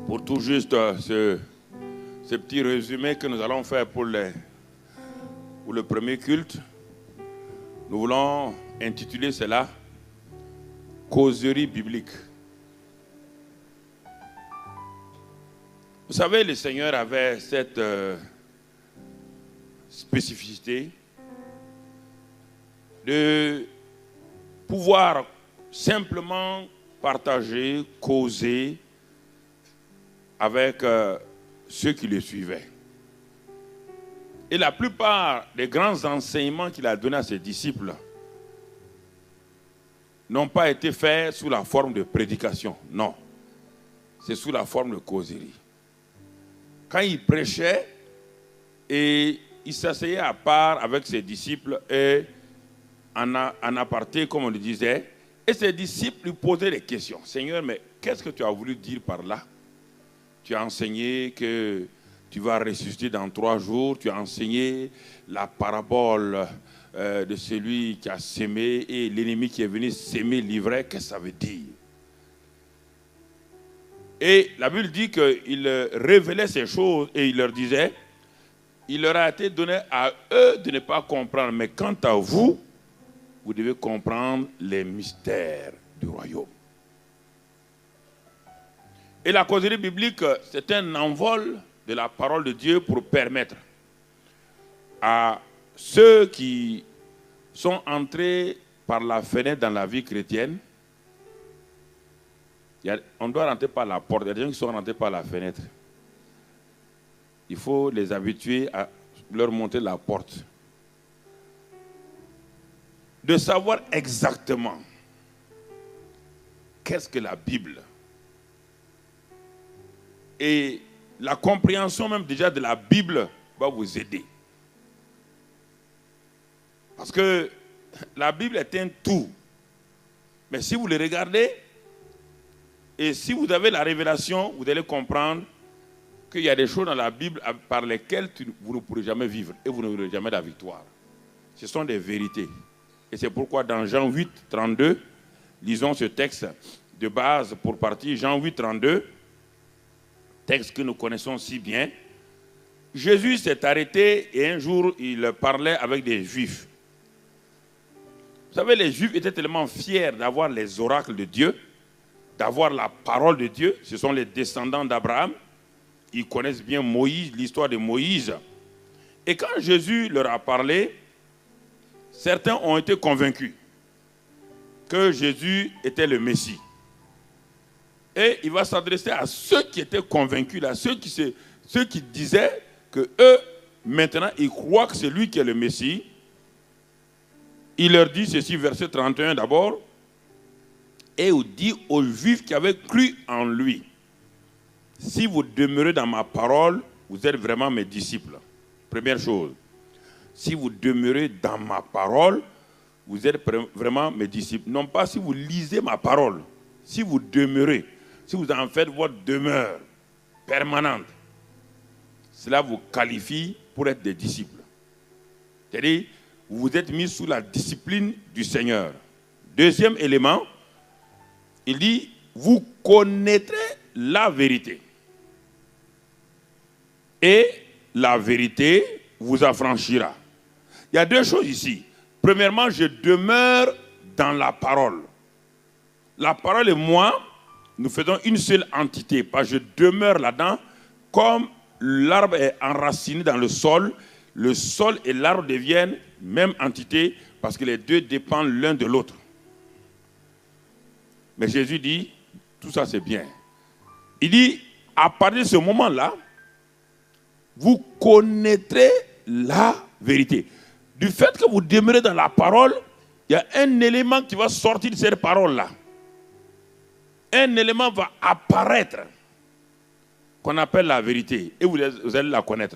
Pour tout juste ce petit résumé que nous allons faire pour le premier culte, nous voulons intituler cela « Causerie biblique ». Vous savez, le Seigneur avait cette spécificité de pouvoir simplement partager, causer avec ceux qui le suivaient. Et la plupart des grands enseignements qu'il a donnés à ses disciples n'ont pas été faits sous la forme de prédication, non. C'est sous la forme de causerie. Quand il prêchait, et il s'asseyait à part avec ses disciples et en aparté, comme on le disait, et ses disciples lui posaient des questions. Seigneur, mais qu'est-ce que tu as voulu dire par là? Tu as enseigné que tu vas ressusciter dans 3 jours. Tu as enseigné la parabole de celui qui a sémé et l'ennemi qui est venu s'aimer l'ivraie. Qu'est-ce que ça veut dire? Et la Bible dit qu'il révélait ces choses et il leur disait, il leur a été donné à eux de ne pas comprendre. Mais quant à vous, vous devez comprendre les mystères du royaume. Et la causerie biblique, c'est un envol de la parole de Dieu pour permettre à ceux qui sont entrés par la fenêtre dans la vie chrétienne. On doit rentrer par la porte. Il y a des gens qui sont rentrés par la fenêtre. Il faut les habituer à leur montrer la porte. De savoir exactement qu'est-ce que la Bible. Et la compréhension même déjà de la Bible va vous aider. Parce que la Bible est un tout. Mais si vous le regardez, et si vous avez la révélation, vous allez comprendre qu'il y a des choses dans la Bible par lesquelles vous ne pourrez jamais vivre et vous n'aurez jamais la victoire. Ce sont des vérités. Et c'est pourquoi dans Jean 8, 32, lisons ce texte de base pour partir. Jean 8, 32, texte que nous connaissons si bien. Jésus s'est arrêté et un jour, il parlait avec des Juifs. Vous savez, les Juifs étaient tellement fiers d'avoir les oracles de Dieu, d'avoir la parole de Dieu. Ce sont les descendants d'Abraham. Ils connaissent bien Moïse, l'histoire de Moïse. Et quand Jésus leur a parlé, certains ont été convaincus que Jésus était le Messie. Et il va s'adresser à ceux qui étaient convaincus, là, ceux qui disaient que eux, maintenant, ils croient que c'est lui qui est le Messie. Il leur dit ceci, verset 31 d'abord. Et il dit aux Juifs qui avaient cru en lui, si vous demeurez dans ma parole, vous êtes vraiment mes disciples. Première chose. Si vous demeurez dans ma parole, vous êtes vraiment mes disciples. Non pas si vous lisez ma parole. Si vous demeurez, si vous en faites votre demeure permanente, cela vous qualifie pour être des disciples. C'est-à-dire, vous vous êtes mis sous la discipline du Seigneur. Deuxième élément, il dit, vous connaîtrez la vérité. Et la vérité vous affranchira. Il y a 2 choses ici. Premièrement, je demeure dans la parole. La parole et moi, nous faisons une seule entité. Parce que je demeure là-dedans, comme l'arbre est enraciné dans le sol et l'arbre deviennent même entité, parce que les deux dépendent l'un de l'autre. Mais Jésus dit, tout ça c'est bien. Il dit, à partir de ce moment-là, vous connaîtrez la vérité. Du fait que vous demeurez dans la parole, il y a un élément qui va sortir de cette parole-là. Un élément va apparaître qu'on appelle la vérité. Et vous allez la connaître.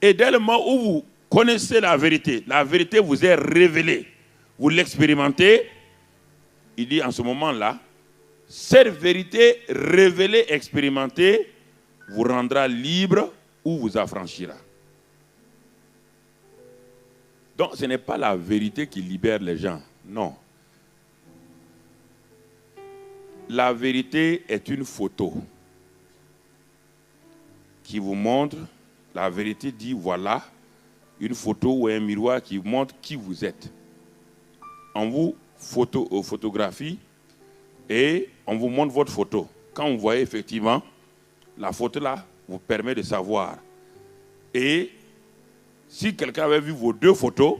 Et dès le moment où vous connaissez la vérité vous est révélée, vous l'expérimentez, il dit en ce moment-là, cette vérité révélée, expérimentée, vous rendra libre ou vous affranchira. Donc ce n'est pas la vérité qui libère les gens, non. La vérité est une photo. qui vous montre la vérité, dit voilà une photo ou un miroir qui montre qui vous êtes. On vous photographie et on vous montre votre photo. Quand vous voyez effectivement, la photo là vous permet de savoir. Et si quelqu'un avait vu vos deux photos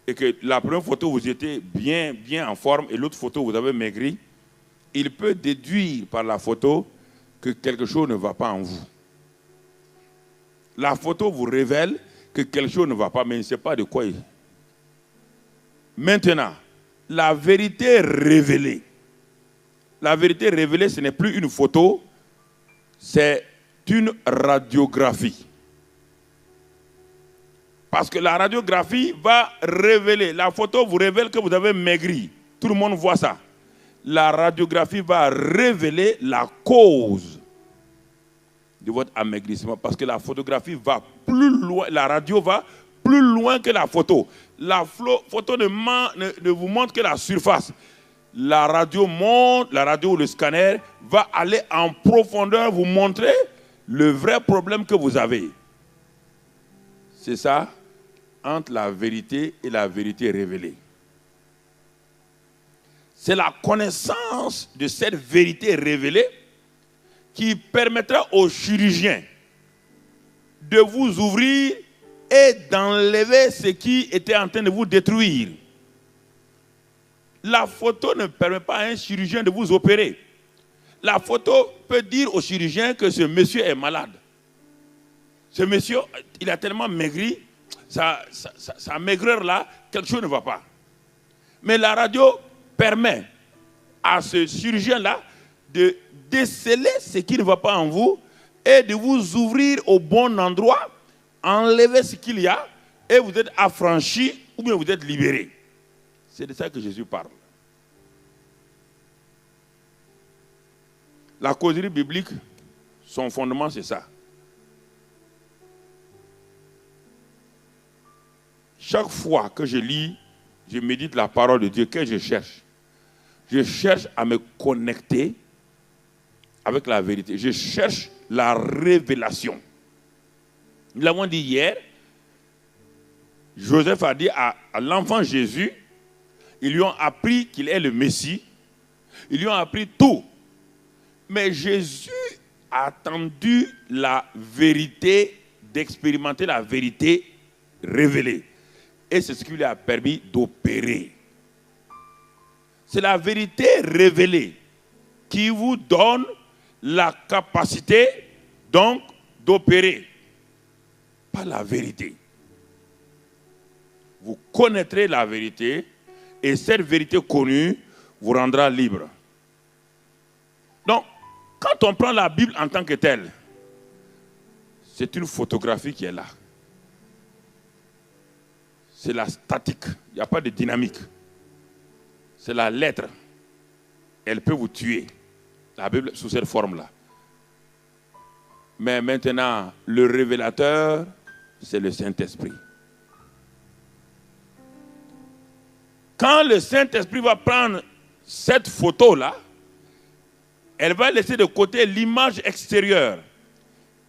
et que la première photo vous étiez bien en forme et l'autre photo vous avez maigri, il peut déduire par la photo que quelque chose ne va pas en vous. La photo vous révèle que quelque chose ne va pas, mais il ne sait pas de quoi il est. Maintenant, la vérité révélée. La vérité révélée, ce n'est plus une photo, c'est une radiographie. Parce que la radiographie va révéler, la photo vous révèle que vous avez maigri. Tout le monde voit ça. La radiographie va révéler la cause de votre amaigrissement. Parce que la photographie va plus loin, la radio va plus loin que la photo. La photo ne vous montre que la surface. La radio montre, la radio ou le scanner va aller en profondeur vous montrer le vrai problème que vous avez. C'est ça, entre la vérité et la vérité révélée. C'est la connaissance de cette vérité révélée qui permettra aux chirurgiens de vous ouvrir et d'enlever ce qui était en train de vous détruire. La photo ne permet pas à un chirurgien de vous opérer. La photo peut dire au chirurgien que ce monsieur est malade. Ce monsieur, il a tellement maigri, sa maigreur là, quelque chose ne va pas. Mais la radio permet à ce chirurgien-là de déceler ce qui ne va pas en vous et de vous ouvrir au bon endroit, enlever ce qu'il y a et vous êtes affranchi ou bien vous êtes libéré. C'est de ça que Jésus parle. La causerie biblique, son fondement, c'est ça. Chaque fois que je lis, je médite la parole de Dieu, que je cherche à me connecter avec la vérité. Je cherche la révélation. Nous l'avons dit hier, Joseph a dit à l'enfant Jésus, ils lui ont appris qu'il est le Messie, ils lui ont appris tout. Mais Jésus a attendu la vérité, d'expérimenter la vérité révélée. Et c'est ce qui lui a permis d'opérer. C'est la vérité révélée qui vous donne la capacité, donc, d'opérer. Pas la vérité. Vous connaîtrez la vérité et cette vérité connue vous rendra libre. Donc, quand on prend la Bible en tant que telle, c'est une photographie qui est là. C'est la statique, il n'y a pas de dynamique. C'est la lettre. Elle peut vous tuer. La Bible sous cette forme-là. Mais maintenant, le révélateur, c'est le Saint-Esprit. Quand le Saint-Esprit va prendre cette photo-là, elle va laisser de côté l'image extérieure.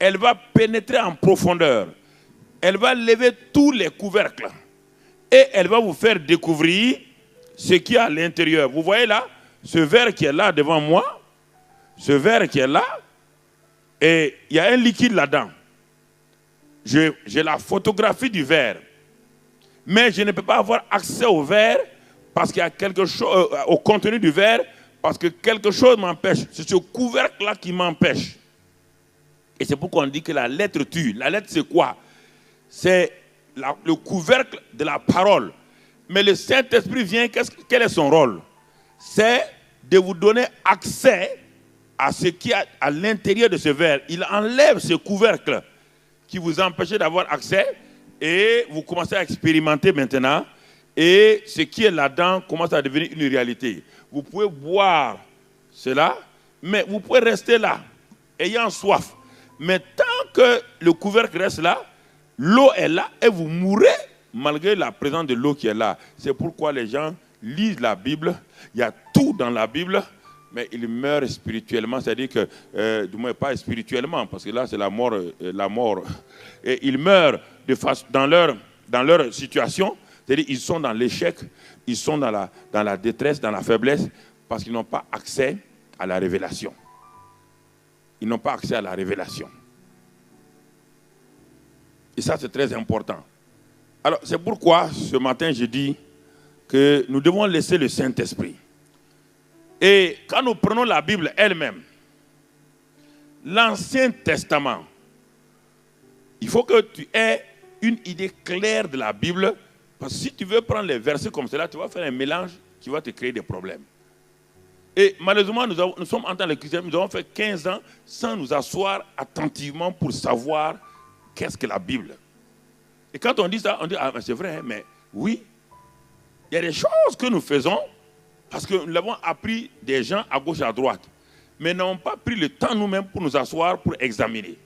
Elle va pénétrer en profondeur. Elle va lever tous les couvercles. Et elle va vous faire découvrir ce qu'il y a à l'intérieur. Vous voyez là, ce verre qui est là devant moi, ce verre qui est là, et il y a un liquide là-dedans. J'ai la photographie du verre. Mais je ne peux pas avoir accès au verre parce qu'il y a quelque chose, au contenu du verre, parce que quelque chose m'empêche. C'est ce couvercle-là qui m'empêche. Et c'est pourquoi on dit que la lettre tue. La lettre, c'est quoi? C'est le couvercle de la parole. Mais le Saint-Esprit vient, quel est son rôle? C'est de vous donner accès à ce qui est à l'intérieur de ce verre. Il enlève ce couvercle qui vous empêchait d'avoir accès et vous commencez à expérimenter maintenant et ce qui est là-dedans commence à devenir une réalité. Vous pouvez boire cela, mais vous pouvez rester là, ayant soif. Mais tant que le couvercle reste là, l'eau est là et vous mourrez malgré la présence de l'eau qui est là. C'est pourquoi les gens lisent la Bible. Il y a tout dans la Bible, mais il meurt spirituellement, c'est-à-dire que, du moins pas spirituellement, parce que là c'est la mort, Et ils meurent dans leur situation, c'est-à-dire qu'ils sont dans l'échec, ils sont dans la détresse, dans la faiblesse, parce qu'ils n'ont pas accès à la révélation. Ils n'ont pas accès à la révélation. Et ça, c'est très important. Alors, c'est pourquoi, ce matin, je dis que nous devons laisser le Saint-Esprit. Et quand nous prenons la Bible elle-même, l'Ancien Testament, il faut que tu aies une idée claire de la Bible, parce que si tu veux prendre les versets comme cela, tu vas faire un mélange qui va te créer des problèmes. Et malheureusement, nous sommes en tant que chrétiens, nous avons fait 15 ans sans nous asseoir attentivement pour savoir qu'est-ce que la Bible. Et quand on dit ça, on dit, ah, c'est vrai, hein, mais oui, il y a des choses que nous faisons parce que nous l'avons appris des gens à gauche et à droite, mais n'avons pas pris le temps nous-mêmes pour nous asseoir, pour examiner.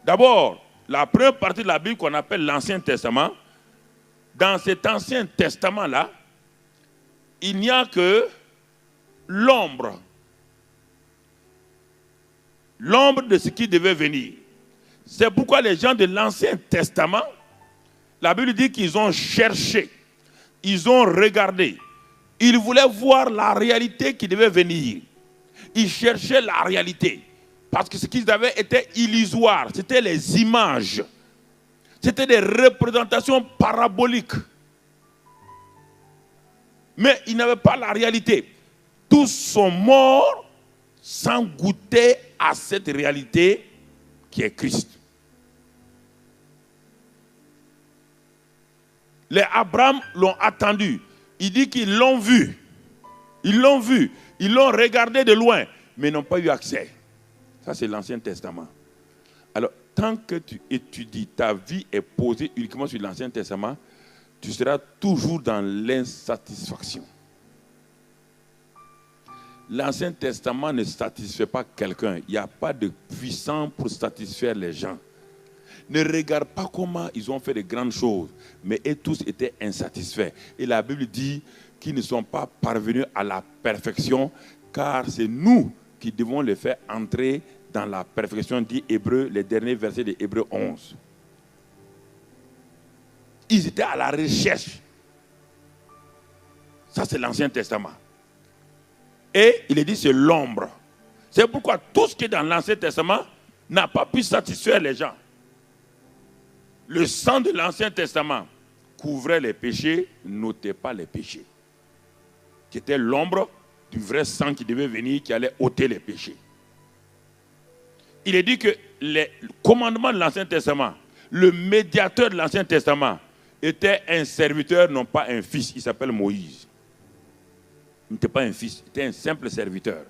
D'abord, la première partie de la Bible qu'on appelle l'Ancien Testament, dans cet Ancien Testament-là, il n'y a que l'ombre de ce qui devait venir. C'est pourquoi les gens de l'Ancien Testament, la Bible dit qu'ils ont cherché, ils ont regardé, ils voulaient voir la réalité qui devait venir. Ils cherchaient la réalité, parce que ce qu'ils avaient était illusoire, c'était les images, c'était des représentations paraboliques. Mais ils n'avaient pas la réalité. Tous sont morts sans goûter à cette réalité qui est Christ. Les Abraham l'ont attendu. Il dit qu'ils l'ont vu. Ils l'ont vu. Ils l'ont regardé de loin, mais n'ont pas eu accès. Ça, c'est l'Ancien Testament. Alors, tant que tu étudies, ta vie est posée uniquement sur l'Ancien Testament, tu seras toujours dans l'insatisfaction. L'Ancien Testament ne satisfait pas quelqu'un. Il n'y a pas de puissant pour satisfaire les gens. Ne regarde pas comment ils ont fait de grandes choses, mais eux tous étaient insatisfaits. Et la Bible dit qu'ils ne sont pas parvenus à la perfection, car c'est nous qui devons les faire entrer dans la perfection, dit Hébreux, les derniers versets de Hébreux 11. Ils étaient à la recherche. Ça, c'est l'Ancien Testament. Et il est dit, c'est l'ombre. C'est pourquoi tout ce qui est dans l'Ancien Testament n'a pas pu satisfaire les gens. Le sang de l'Ancien Testament couvrait les péchés, n'ôtait pas les péchés. Qui était l'ombre du vrai sang qui devait venir, qui allait ôter les péchés. Il est dit que les commandements de l'Ancien Testament, le médiateur de l'Ancien Testament, était un serviteur, non pas un fils. Il s'appelle Moïse. Il n'était pas un fils, il était un simple serviteur.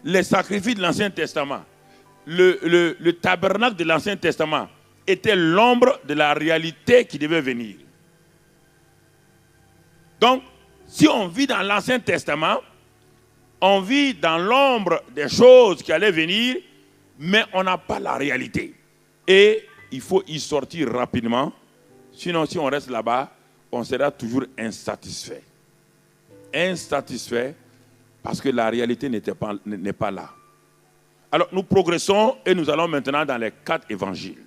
Les sacrifices de l'Ancien Testament, le tabernacle de l'Ancien Testament était l'ombre de la réalité qui devait venir. Donc, si on vit dans l'Ancien Testament, on vit dans l'ombre des choses qui allaient venir, mais on n'a pas la réalité. Et il faut y sortir rapidement. Sinon, si on reste là-bas, on sera toujours insatisfait. Insatisfait parce que la réalité n'est pas là. Alors, nous progressons et nous allons maintenant dans les 4 évangiles.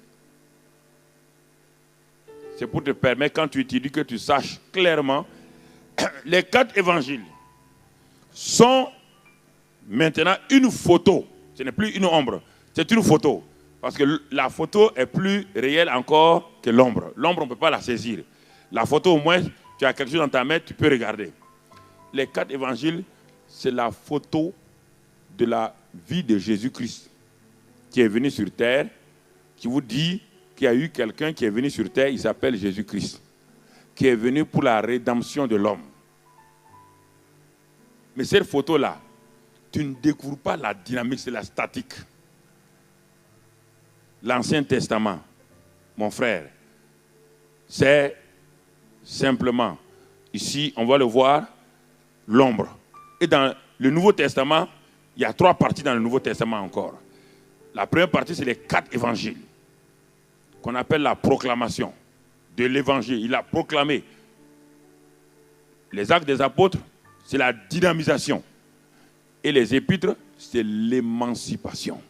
C'est pour te permettre, quand tu étudies, que tu saches clairement. Les 4 évangiles sont maintenant une photo. Ce n'est plus une ombre, c'est une photo. Parce que la photo est plus réelle encore que l'ombre. L'ombre, on ne peut pas la saisir. La photo, au moins, tu as quelque chose dans ta main, tu peux regarder. Les 4 évangiles, c'est la photo de la vie de Jésus-Christ qui est venu sur terre, qui vous dit qu'il y a eu quelqu'un qui est venu sur terre, il s'appelle Jésus-Christ, qui est venu pour la rédemption de l'homme. Mais cette photo-là, tu ne découvres pas la dynamique, c'est la statique. L'Ancien Testament, mon frère, c'est simplement, ici, on va le voir, l'ombre. Et dans le Nouveau Testament, il y a 3 parties dans le Nouveau Testament encore. La première partie, c'est les 4 évangiles, qu'on appelle la proclamation de l'évangile. Il a proclamé Les actes des apôtres, c'est la dynamisation. Et les épîtres, c'est l'émancipation.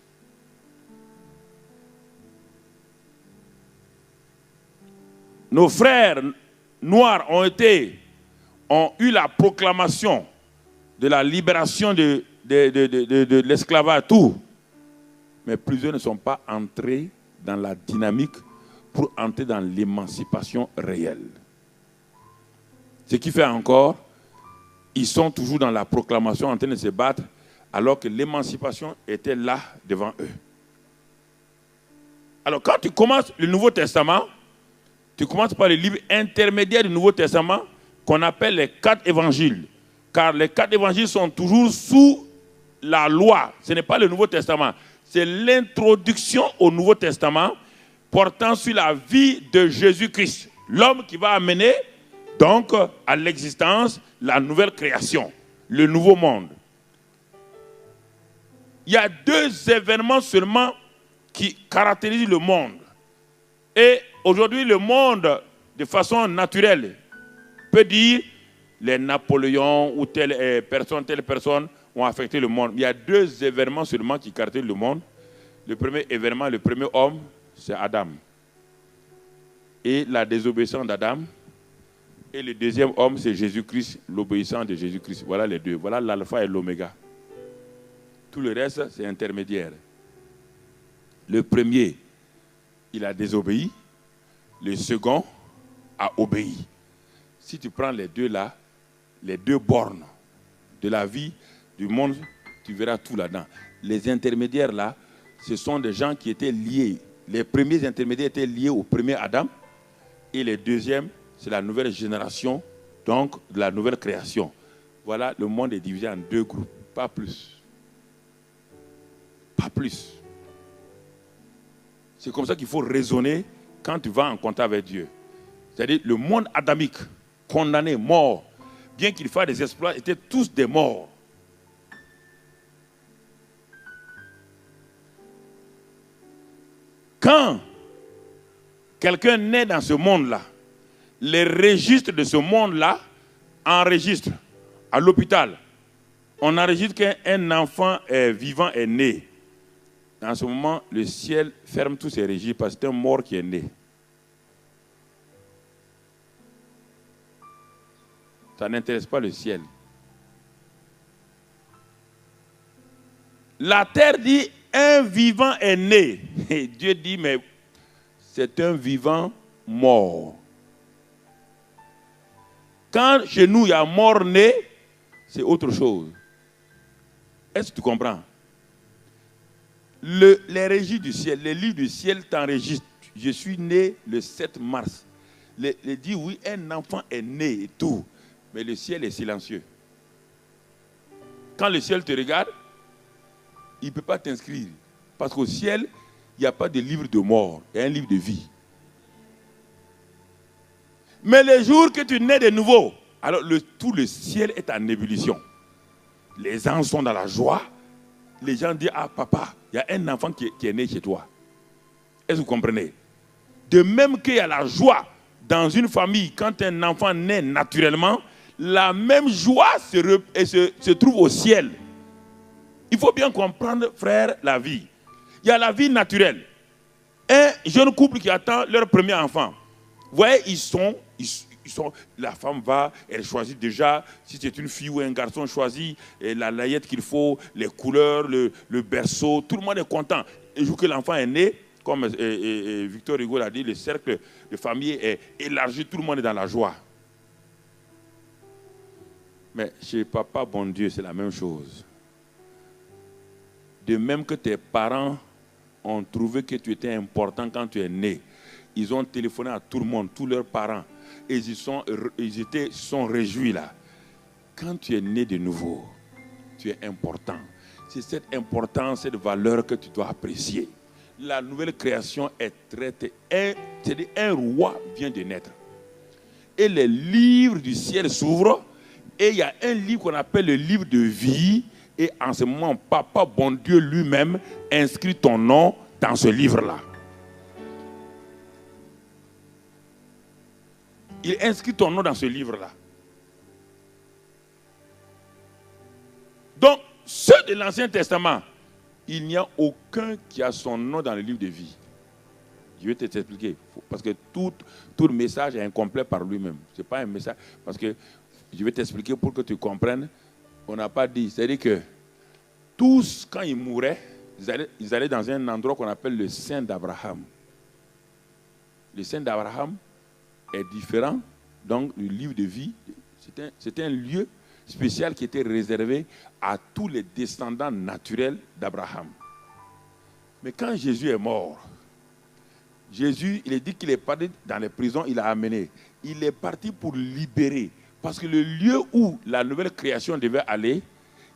Nos frères noirs ont eu la proclamation de la libération de l'esclavage, tout. Mais plusieurs ne sont pas entrés dans la dynamique pour entrer dans l'émancipation réelle. Ce qui fait encore, ils sont toujours dans la proclamation en train de se battre, alors que l'émancipation était là devant eux. Alors quand tu commences le Nouveau Testament, tu commences par les livres intermédiaires du Nouveau Testament qu'on appelle les 4 évangiles. Car les 4 évangiles sont toujours sous la loi. Ce n'est pas le Nouveau Testament. C'est l'introduction au Nouveau Testament portant sur la vie de Jésus-Christ. L'homme qui va amener donc à l'existence la nouvelle création, le nouveau monde. Il y a 2 événements seulement qui caractérisent le monde. Et aujourd'hui, le monde, de façon naturelle, peut dire les Napoléons ou telle personne ont affecté le monde. Il y a 2 événements seulement qui caractérisent le monde. Le premier événement, le premier homme, c'est Adam. Et la désobéissance d'Adam. Et le deuxième homme, c'est Jésus-Christ, l'obéissance de Jésus-Christ. Voilà les 2. Voilà l'alpha et l'oméga. Tout le reste, c'est intermédiaire. Le premier, il a désobéi. Le second a obéi. Si tu prends les 2 là, les 2 bornes de la vie, du monde, tu verras tout là-dedans. Les intermédiaires là, ce sont des gens qui étaient liés. Les premiers intermédiaires étaient liés au premier Adam. Et les deuxièmes, c'est la nouvelle génération, donc de la nouvelle création. Voilà, le monde est divisé en 2 groupes, pas plus. Pas plus. C'est comme ça qu'il faut raisonner quand tu vas en contact avec Dieu. C'est-à-dire le monde adamique, condamné, mort, bien qu'il fasse des exploits, étaient tous des morts. Quand quelqu'un naît dans ce monde-là, les registres de ce monde-là enregistrent à l'hôpital. On enregistre qu'un enfant vivant est né. Dans ce moment, le ciel ferme tous ses registres parce que c'est un mort qui est né. Ça n'intéresse pas le ciel. La terre dit, un vivant est né. Et Dieu dit, mais c'est un vivant mort. Quand chez nous, il y a mort-né, c'est autre chose. Est-ce que tu comprends? Les régies du ciel, les livres du ciel t'enregistrent. Je suis né le 7 mars. Les dit, oui, un enfant est né et tout. Mais le ciel est silencieux. Quand le ciel te regarde, il ne peut pas t'inscrire. Parce qu'au ciel, il n'y a pas de livre de mort, il y a un livre de vie. Mais le jour que tu nais de nouveau, alors tout le ciel est en ébullition. Les anges sont dans la joie. Les gens disent, ah papa, il y a un enfant qui est né chez toi. Est-ce que vous comprenez? De même qu'il y a la joie dans une famille, quand un enfant naît naturellement, la même joie se trouve au ciel. Il faut bien comprendre, frère, la vie. Il y a la vie naturelle. Un jeune couple qui attend leur premier enfant. Vous voyez, la femme va, elle choisit déjà, si c'est une fille ou un garçon, choisit la layette qu'il faut, les couleurs, le berceau, tout le monde est content. Et le jour que l'enfant est né, comme Victor Hugo l'a dit, le cercle de famille est élargi, tout le monde est dans la joie. Mais chez Papa, bon Dieu, c'est la même chose. De même que tes parents ont trouvé que tu étais important quand tu es né, ils ont téléphoné à tout le monde, tous leurs parents, et ils sont réjouis là. Quand tu es né de nouveau, tu es important. C'est cette importance, cette valeur que tu dois apprécier. La nouvelle création est traitée. C'est-à-dire un roi vient de naître. Et les livres du ciel s'ouvrent, et il y a un livre qu'on appelle le livre de vie. Et en ce moment, Papa, bon Dieu lui-même, inscrit ton nom dans ce livre-là. Il inscrit ton nom dans ce livre-là. Donc, ceux de l'Ancien Testament, il n'y a aucun qui a son nom dans le livre de vie. Je vais t'expliquer. Parce que tout le message est incomplet par lui-même. Ce n'est pas un message. Parce que je vais t'expliquer pour que tu comprennes. On n'a pas dit. C'est-à-dire que tous, quand ils mouraient, ils allaient dans un endroit qu'on appelle le sein d'Abraham. Le sein d'Abraham est différent. Donc, le livre de vie, c'était un lieu spécial qui était réservé à tous les descendants naturels d'Abraham. Mais quand Jésus est mort, Jésus, il est dit qu'il est parti dans les prisons, il a amené. Il est parti pour libérer. Parce que le lieu où la nouvelle création devait aller,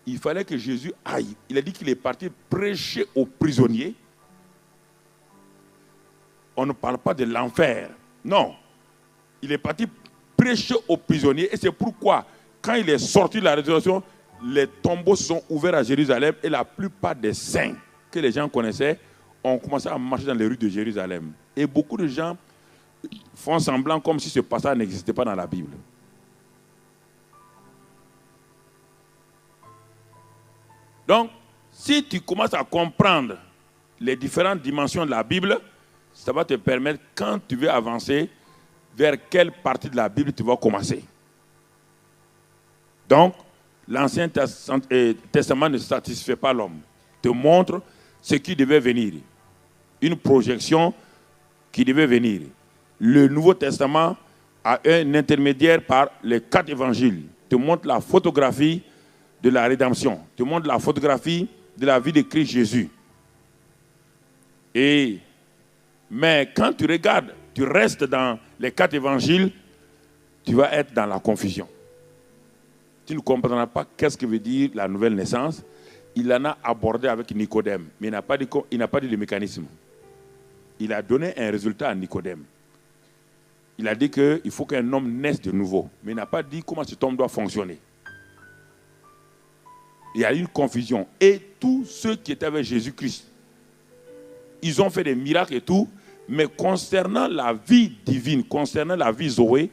il fallait que Jésus aille. Il a dit qu'il est parti prêcher aux prisonniers. On ne parle pas de l'enfer. Non. Il est parti prêcher aux prisonniers. Et c'est pourquoi, quand il est sorti de la résurrection, les tombeaux se sont ouverts à Jérusalem et la plupart des saints que les gens connaissaient ont commencé à marcher dans les rues de Jérusalem. Et beaucoup de gens font semblant comme si ce passage n'existait pas dans la Bible. Donc, si tu commences à comprendre les différentes dimensions de la Bible, ça va te permettre, quand tu veux avancer, vers quelle partie de la Bible tu vas commencer. Donc, l'Ancien Testament ne satisfait pas l'homme. Te montre ce qui devait venir. Une projection qui devait venir. Le Nouveau Testament a un intermédiaire par les 4 évangiles. Te montre la photographie de la rédemption. Te montre la photographie de la vie de Christ Jésus. Mais quand tu regardes, tu restes dans les 4 évangiles, tu vas être dans la confusion. Tu ne comprendras pas qu'est-ce que veut dire la nouvelle naissance. Il en a abordé avec Nicodème, mais il n'a pas dit le mécanisme. Il a donné un résultat à Nicodème. Il a dit qu'il faut qu'un homme naisse de nouveau, mais il n'a pas dit comment cet homme doit fonctionner. Il y a eu une confusion. Et tous ceux qui étaient avec Jésus-Christ, ils ont fait des miracles et tout, mais concernant la vie divine, concernant la vie Zoé,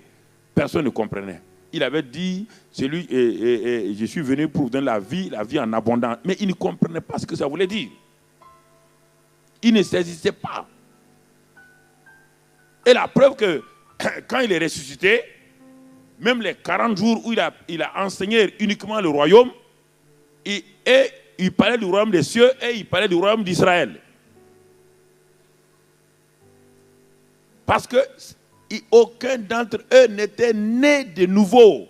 personne ne comprenait. Il avait dit, je suis venu pour vous donner la vie en abondance. Mais il ne comprenait pas ce que ça voulait dire. Il ne saisissait pas. Et la preuve que, quand il est ressuscité, même les 40 jours où il a enseigné uniquement le royaume, et il parlait du royaume des cieux et il parlait du royaume d'Israël. Parce que aucun d'entre eux n'était né de nouveau.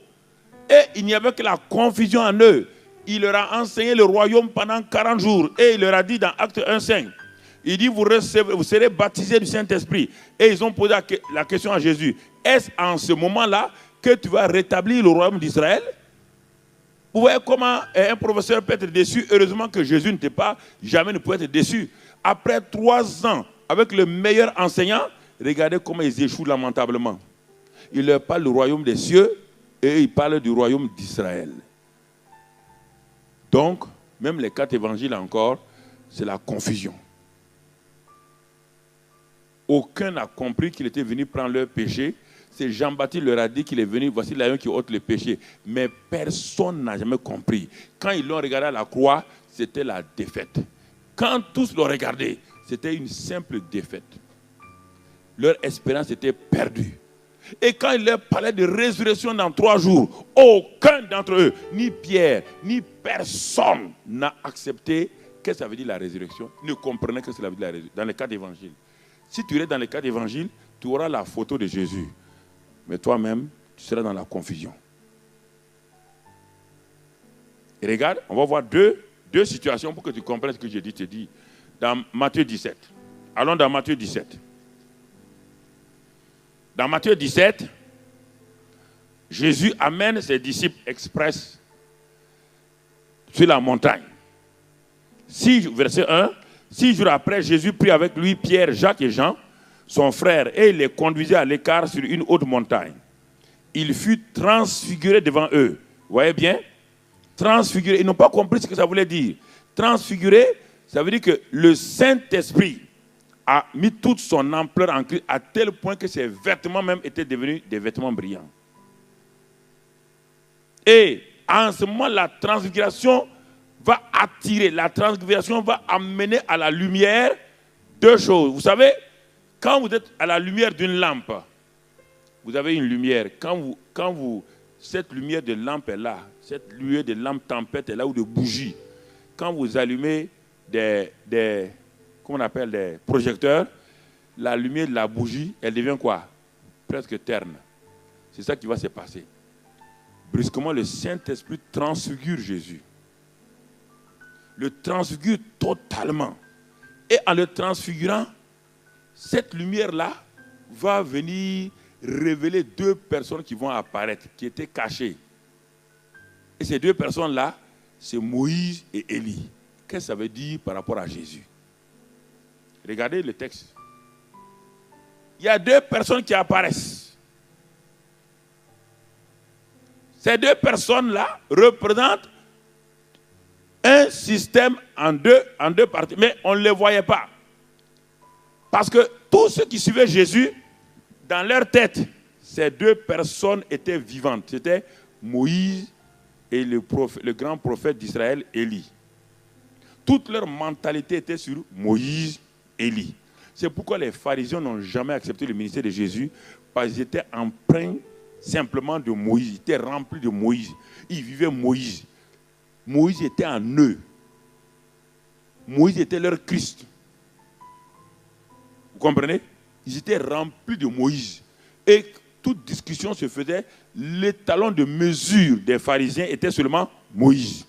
Et il n'y avait que la confusion en eux. Il leur a enseigné le royaume pendant 40 jours. Et il leur a dit dans Acte 1,5, il dit, vous serez baptisés du Saint-Esprit. Et ils ont posé la question à Jésus. Est-ce en ce moment-là que tu vas rétablir le royaume d'Israël? Vous voyez comment un professeur peut être déçu. Heureusement que Jésus n'était pas, jamais ne pouvait être déçu. Après 3 ans, avec le meilleur enseignant, regardez comment ils échouent lamentablement. Il leur parle du royaume des cieux et il parle du royaume d'Israël. Donc, même les 4 évangiles encore, c'est la confusion. Aucun n'a compris qu'il était venu prendre leur péché. C'est Jean-Baptiste leur a dit qu'il est venu, voici l'agneau qui ôte le péché. Mais personne n'a jamais compris. Quand ils l'ont regardé à la croix, c'était la défaite. Quand tous l'ont regardé, c'était une simple défaite. Leur espérance était perdue. Et quand il leur parlait de résurrection dans 3 jours, aucun d'entre eux, ni Pierre, ni personne n'a accepté qu'est-ce que ça veut dire la résurrection. Ils ne comprenaient que cela veut dire la résurrection. Dans les 4 évangiles. Si tu es dans les 4 évangiles, tu auras la photo de Jésus. Mais toi-même, tu seras dans la confusion. Et regarde, on va voir deux situations pour que tu comprennes ce que je te dis. Dans Matthieu 17. Allons dans Matthieu 17. Dans Matthieu 17, Jésus amène ses disciples express sur la montagne. Verset 1, 6 jours après, Jésus prit avec lui Pierre, Jacques et Jean, son frère, et il les conduisit à l'écart sur une haute montagne. Il fut transfiguré devant eux. Vous voyez bien? Transfiguré. Ils n'ont pas compris ce que ça voulait dire. Transfiguré, ça veut dire que le Saint-Esprit a mis toute son ampleur en Christ à tel point que ses vêtements même étaient devenus des vêtements brillants. Et en ce moment, la transfiguration va attirer, la transfiguration va amener à la lumière deux choses. Vous savez, quand vous êtes à la lumière d'une lampe, vous avez une lumière. Cette lumière de lampe est là, cette lumière de lampe tempête est là, ou de bougie. Quand vous allumez comment on appelle, des projecteurs, la lumière de la bougie, elle devient quoi? Presque terne. C'est ça qui va se passer. Brusquement, le Saint-Esprit transfigure Jésus. Le transfigure totalement. Et en le transfigurant, cette lumière-là va venir révéler deux personnes qui vont apparaître, qui étaient cachées. Et ces deux personnes-là, c'est Moïse et Élie. Qu'est-ce que ça veut dire par rapport à Jésus? Regardez le texte. Il y a deux personnes qui apparaissent. Ces deux personnes-là représentent un système en deux parties, mais on ne les voyait pas. Parce que tous ceux qui suivaient Jésus, dans leur tête, ces deux personnes étaient vivantes. C'était Moïse et le grand prophète d'Israël, Élie. Toute leur mentalité était sur Moïse, Élie. C'est pourquoi les pharisiens n'ont jamais accepté le ministère de Jésus, parce qu'ils étaient empreints simplement de Moïse. Ils étaient remplis de Moïse. Ils vivaient Moïse. Moïse était en eux. Moïse était leur Christ. Vous comprenez? Ils étaient remplis de Moïse. Et toute discussion se faisait, l'étalon de mesure des pharisiens était seulement Moïse.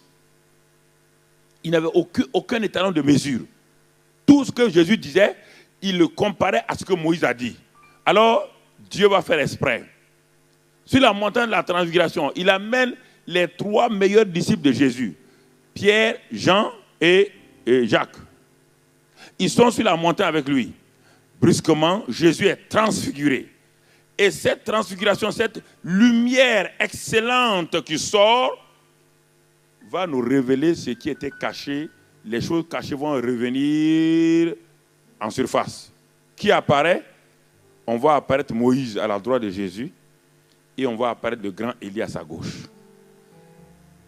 Ils n'avaient aucun étalon de mesure. Tout ce que Jésus disait, il le comparait à ce que Moïse a dit. Alors, Dieu va faire exprès. Sur la montagne de la transfiguration, il amène les trois meilleurs disciples de Jésus. Pierre, Jean et Jacques. Ils sont sur la montagne avec lui. Brusquement, Jésus est transfiguré. Et cette transfiguration, cette lumière excellente qui sort, va nous révéler ce qui était caché. Les choses cachées vont revenir en surface. Qui apparaît? On voit apparaître Moïse à la droite de Jésus et on voit apparaître le grand Élie à sa gauche.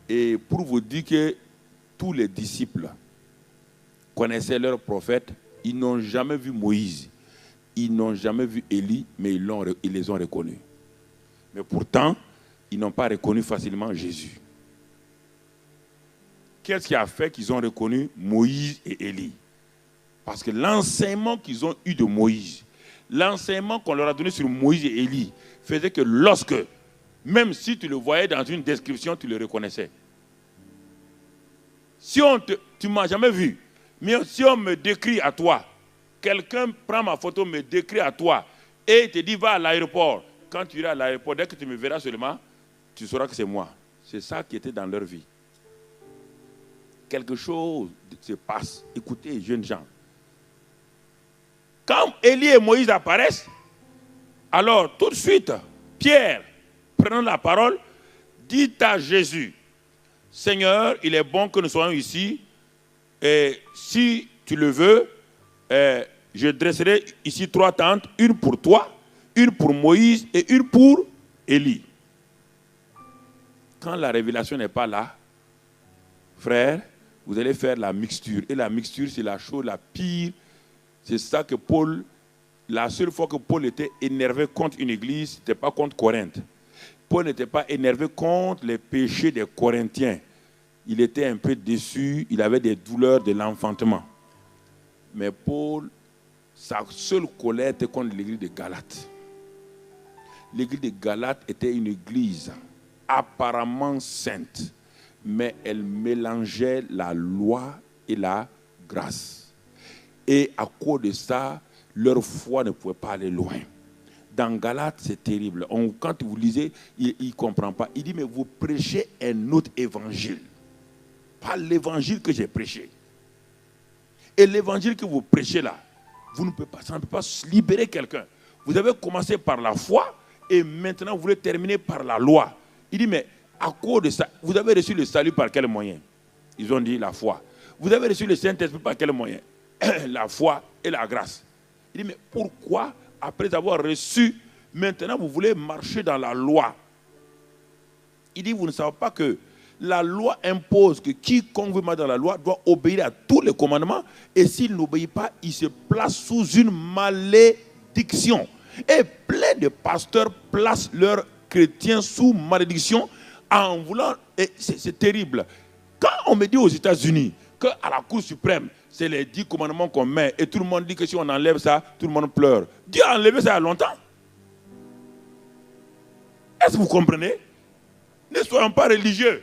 Et pour vous dire que tous les disciples connaissaient leur prophète, ils n'ont jamais vu Moïse, ils n'ont jamais vu Élie, mais ils les ont reconnus. Mais pourtant, ils n'ont pas reconnu facilement Jésus. Qu'est-ce qui a fait qu'ils ont reconnu Moïse et Élie? Parce que l'enseignement qu'ils ont eu de Moïse, l'enseignement qu'on leur a donné sur Moïse et Élie, faisait que même si tu le voyais dans une description, tu le reconnaissais. Si tu ne m'as jamais vu, mais si on me décrit à toi, quelqu'un prend ma photo, me décrit à toi, et te dit va à l'aéroport. Quand tu iras à l'aéroport, dès que tu me verras seulement, tu sauras que c'est moi. C'est ça qui était dans leur vie. Quelque chose se passe. Écoutez, jeunes gens. Quand Élie et Moïse apparaissent, alors tout de suite, Pierre, prenant la parole, dit à Jésus, Seigneur, il est bon que nous soyons ici, et si tu le veux, je dresserai ici 3 tentes, une pour toi, une pour Moïse et une pour Élie. Quand la révélation n'est pas là, frère, vous allez faire la mixture. Et la mixture, c'est la chose la pire. C'est ça que la seule fois que Paul était énervé contre une église, ce n'était pas contre Corinthe. Paul n'était pas énervé contre les péchés des Corinthiens. Il était un peu déçu, il avait des douleurs de l'enfantement. Mais Paul, sa seule colère était contre l'église de Galate. L'église de Galate était une église apparemment sainte, mais elle mélangeait la loi et la grâce. Et à cause de ça, leur foi ne pouvait pas aller loin. Dans Galate, c'est terrible. Quand vous lisez, il ne comprend pas. Il dit, mais vous prêchez un autre évangile. Pas l'évangile que j'ai prêché. Et l'évangile que vous prêchez là, ça ne peut pas libérer quelqu'un. Vous avez commencé par la foi et maintenant vous voulez terminer par la loi. Il dit, mais à cause de ça, vous avez reçu le salut par quel moyen? Ils ont dit la foi. Vous avez reçu le Saint-Esprit par quel moyen? La foi et la grâce. Il dit, mais pourquoi, après avoir reçu, maintenant vous voulez marcher dans la loi? Il dit, vous ne savez pas que La loi impose que quiconque veut marcher dans la loi doit obéir à tous les commandements. Et s'il n'obéit pas, il se place sous une malédiction. Et plein de pasteurs placent leurs chrétiens sous malédiction en voulant... Et c'est terrible. Quand on me dit aux États-Unis qu'à la Cour suprême, c'est les 10 commandements qu'on met et tout le monde dit que si on enlève ça, tout le monde pleure. Dieu a enlevé ça il y a longtemps. Est-ce que vous comprenez? Ne soyons pas religieux.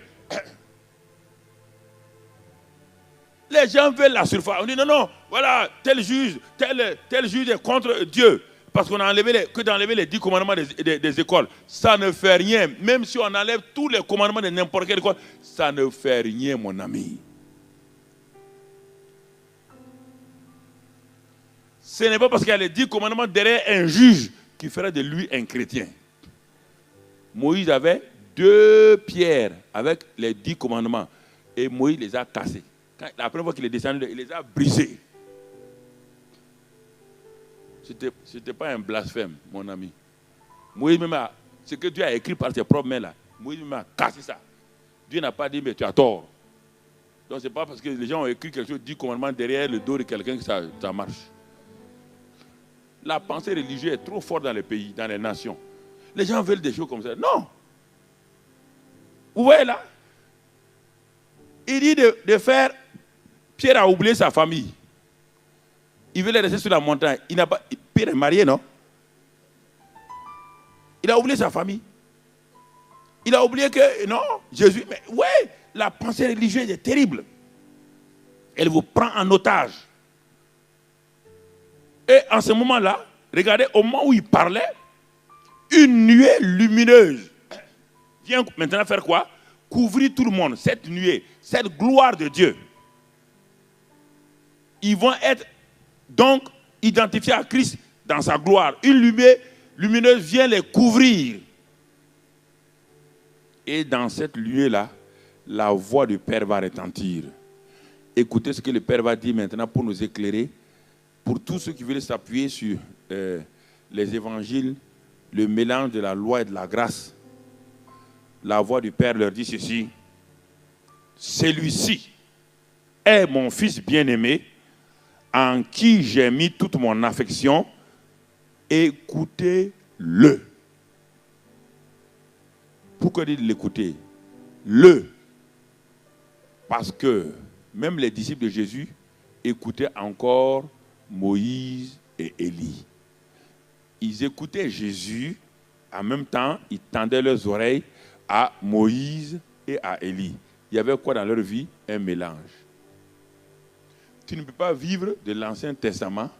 Les gens veulent la surface. On dit non, non, voilà, tel juge est contre Dieu. Parce qu'on a enlevé d'enlever les 10 commandements des écoles. Ça ne fait rien. Même si on enlève tous les commandements de n'importe quelle école, ça ne fait rien, mon ami. Ce n'est pas parce qu'il y a les 10 commandements derrière un juge qui ferait de lui un chrétien. Moïse avait 2 pierres avec les 10 commandements. Et Moïse les a cassés. La première fois qu'il est descendu, il les a brisés. Ce n'était pas un blasphème, mon ami. Moïse même a, ce que Dieu a écrit par ses propres mains là, Moïse même a cassé ça. Dieu n'a pas dit, mais tu as tort. Donc ce n'est pas parce que les gens ont écrit quelque chose, 10 commandements derrière le dos de quelqu'un que ça marche. La pensée religieuse est trop forte dans les pays, dans les nations. Les gens veulent des choses comme ça. Non. Vous voyez là? Il dit de faire... Pierre a oublié sa famille. Il voulait rester sur la montagne. Pierre est marié, non? Il a oublié sa famille. Il a oublié que, non, Jésus... Mais ouais, la pensée religieuse est terrible. Elle vous prend en otage. Et en ce moment-là, regardez, au moment où il parlait, une nuée lumineuse vient maintenant faire quoi? Couvrir tout le monde. Cette nuée, cette gloire de Dieu. Ils vont être donc identifiés à Christ dans sa gloire. Une lumière lumineuse vient les couvrir. Et dans cette lumière-là, la voix du Père va retentir. Écoutez ce que le Père va dire maintenant pour nous éclairer. Pour tous ceux qui veulent s'appuyer sur les évangiles, le mélange de la loi et de la grâce, la voix du Père leur dit ceci: celui-ci est mon fils bien-aimé, en qui j'ai mis toute mon affection, écoutez-le. Pourquoi dit l'écouter? Parce que même les disciples de Jésus écoutaient encore Moïse et Élie. Ils écoutaient Jésus, en même temps, ils tendaient leurs oreilles à Moïse et à Élie. Il y avait quoi dans leur vie? Un mélange. Tu ne peux pas vivre de l'Ancien Testament,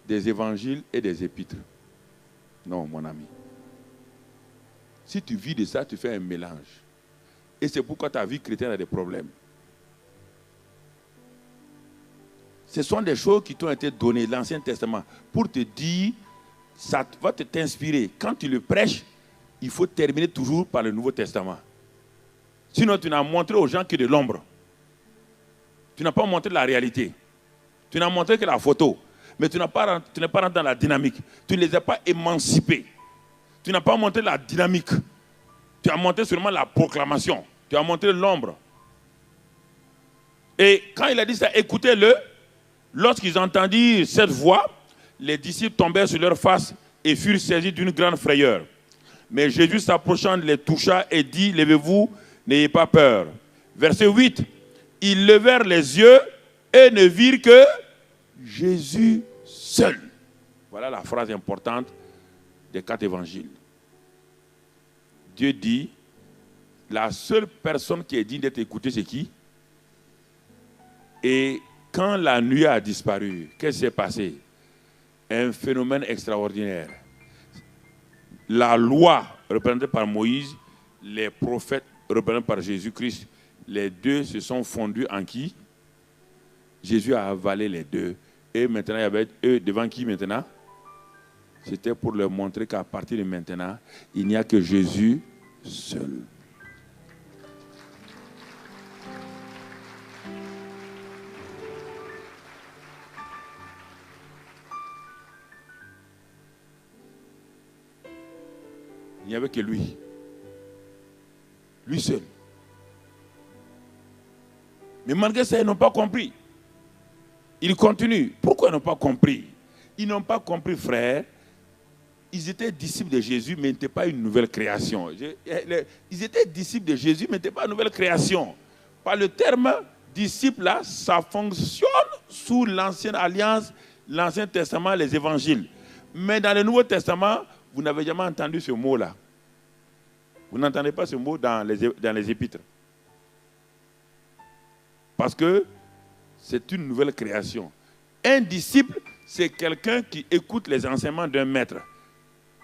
des évangiles et des épîtres. Non, mon ami. Si tu vis de ça, tu fais un mélange. Et c'est pourquoi ta vie chrétienne a des problèmes. Ce sont des choses qui t'ont été données, l'Ancien Testament, pour te dire, ça va t'inspirer. Quand tu le prêches, il faut terminer toujours par le Nouveau Testament. Sinon, tu n'as montré aux gens que de l'ombre. Tu n'as pas montré la réalité. Tu n'as montré que la photo. Mais tu n'es pas rentré dans la dynamique. Tu ne les as pas émancipés. Tu n'as pas montré la dynamique. Tu as montré seulement la proclamation. Tu as montré l'ombre. Et quand il a dit ça, écoutez-le. Lorsqu'ils entendirent cette voix, les disciples tombèrent sur leur face et furent saisis d'une grande frayeur. Mais Jésus s'approchant les toucha et dit, levez-vous, n'ayez pas peur. Verset 8, ils levèrent les yeux et ne virent que Jésus seul. Voilà la phrase importante des 4 évangiles. Dieu dit, la seule personne qui est digne d'être écoutée, c'est qui? Et quand la nuit a disparu, qu'est-ce qui s'est passé? Un phénomène extraordinaire. La loi représentée par Moïse, les prophètes représentés par Jésus-Christ, les deux se sont fondus en qui? Jésus a avalé les deux. Et maintenant, il y avait eux devant qui maintenant? C'était pour leur montrer qu'à partir de maintenant, il n'y a que Jésus seul. Il n'y avait que lui. Lui seul. Mais malgré ça, ils n'ont pas compris. Ils continuent. Pourquoi ils n'ont pas compris? Ils n'ont pas compris, frère. Ils étaient disciples de Jésus, mais ils n'étaient pas une nouvelle création. Ils étaient disciples de Jésus, mais ils n'étaient pas une nouvelle création. Par le terme disciple, là, ça fonctionne sous l'ancienne alliance, l'Ancien Testament, les évangiles. Mais dans le Nouveau Testament, vous n'avez jamais entendu ce mot-là. Vous n'entendez pas ce mot dans les épîtres. Parce que c'est une nouvelle création. Un disciple, c'est quelqu'un qui écoute les enseignements d'un maître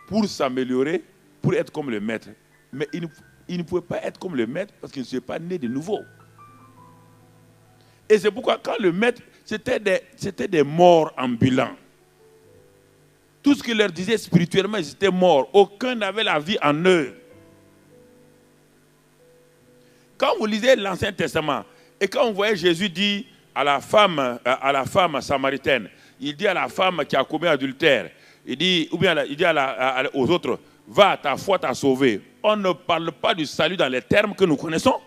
pour s'améliorer, pour être comme le maître. Mais il ne pouvait pas être comme le maître parce qu'il ne s'est pas né de nouveau. Et c'est pourquoi quand le maître, c'était des morts ambulants. Tout ce qu'il leur disait spirituellement, ils étaient morts. Aucun n'avait la vie en eux. Quand vous lisez l'Ancien Testament, et quand on voyait Jésus dire à la femme samaritaine, il dit à la femme qui a commis adultère, il dit aux autres, va, ta foi t'a sauvé. On ne parle pas du salut dans les termes que nous connaissons.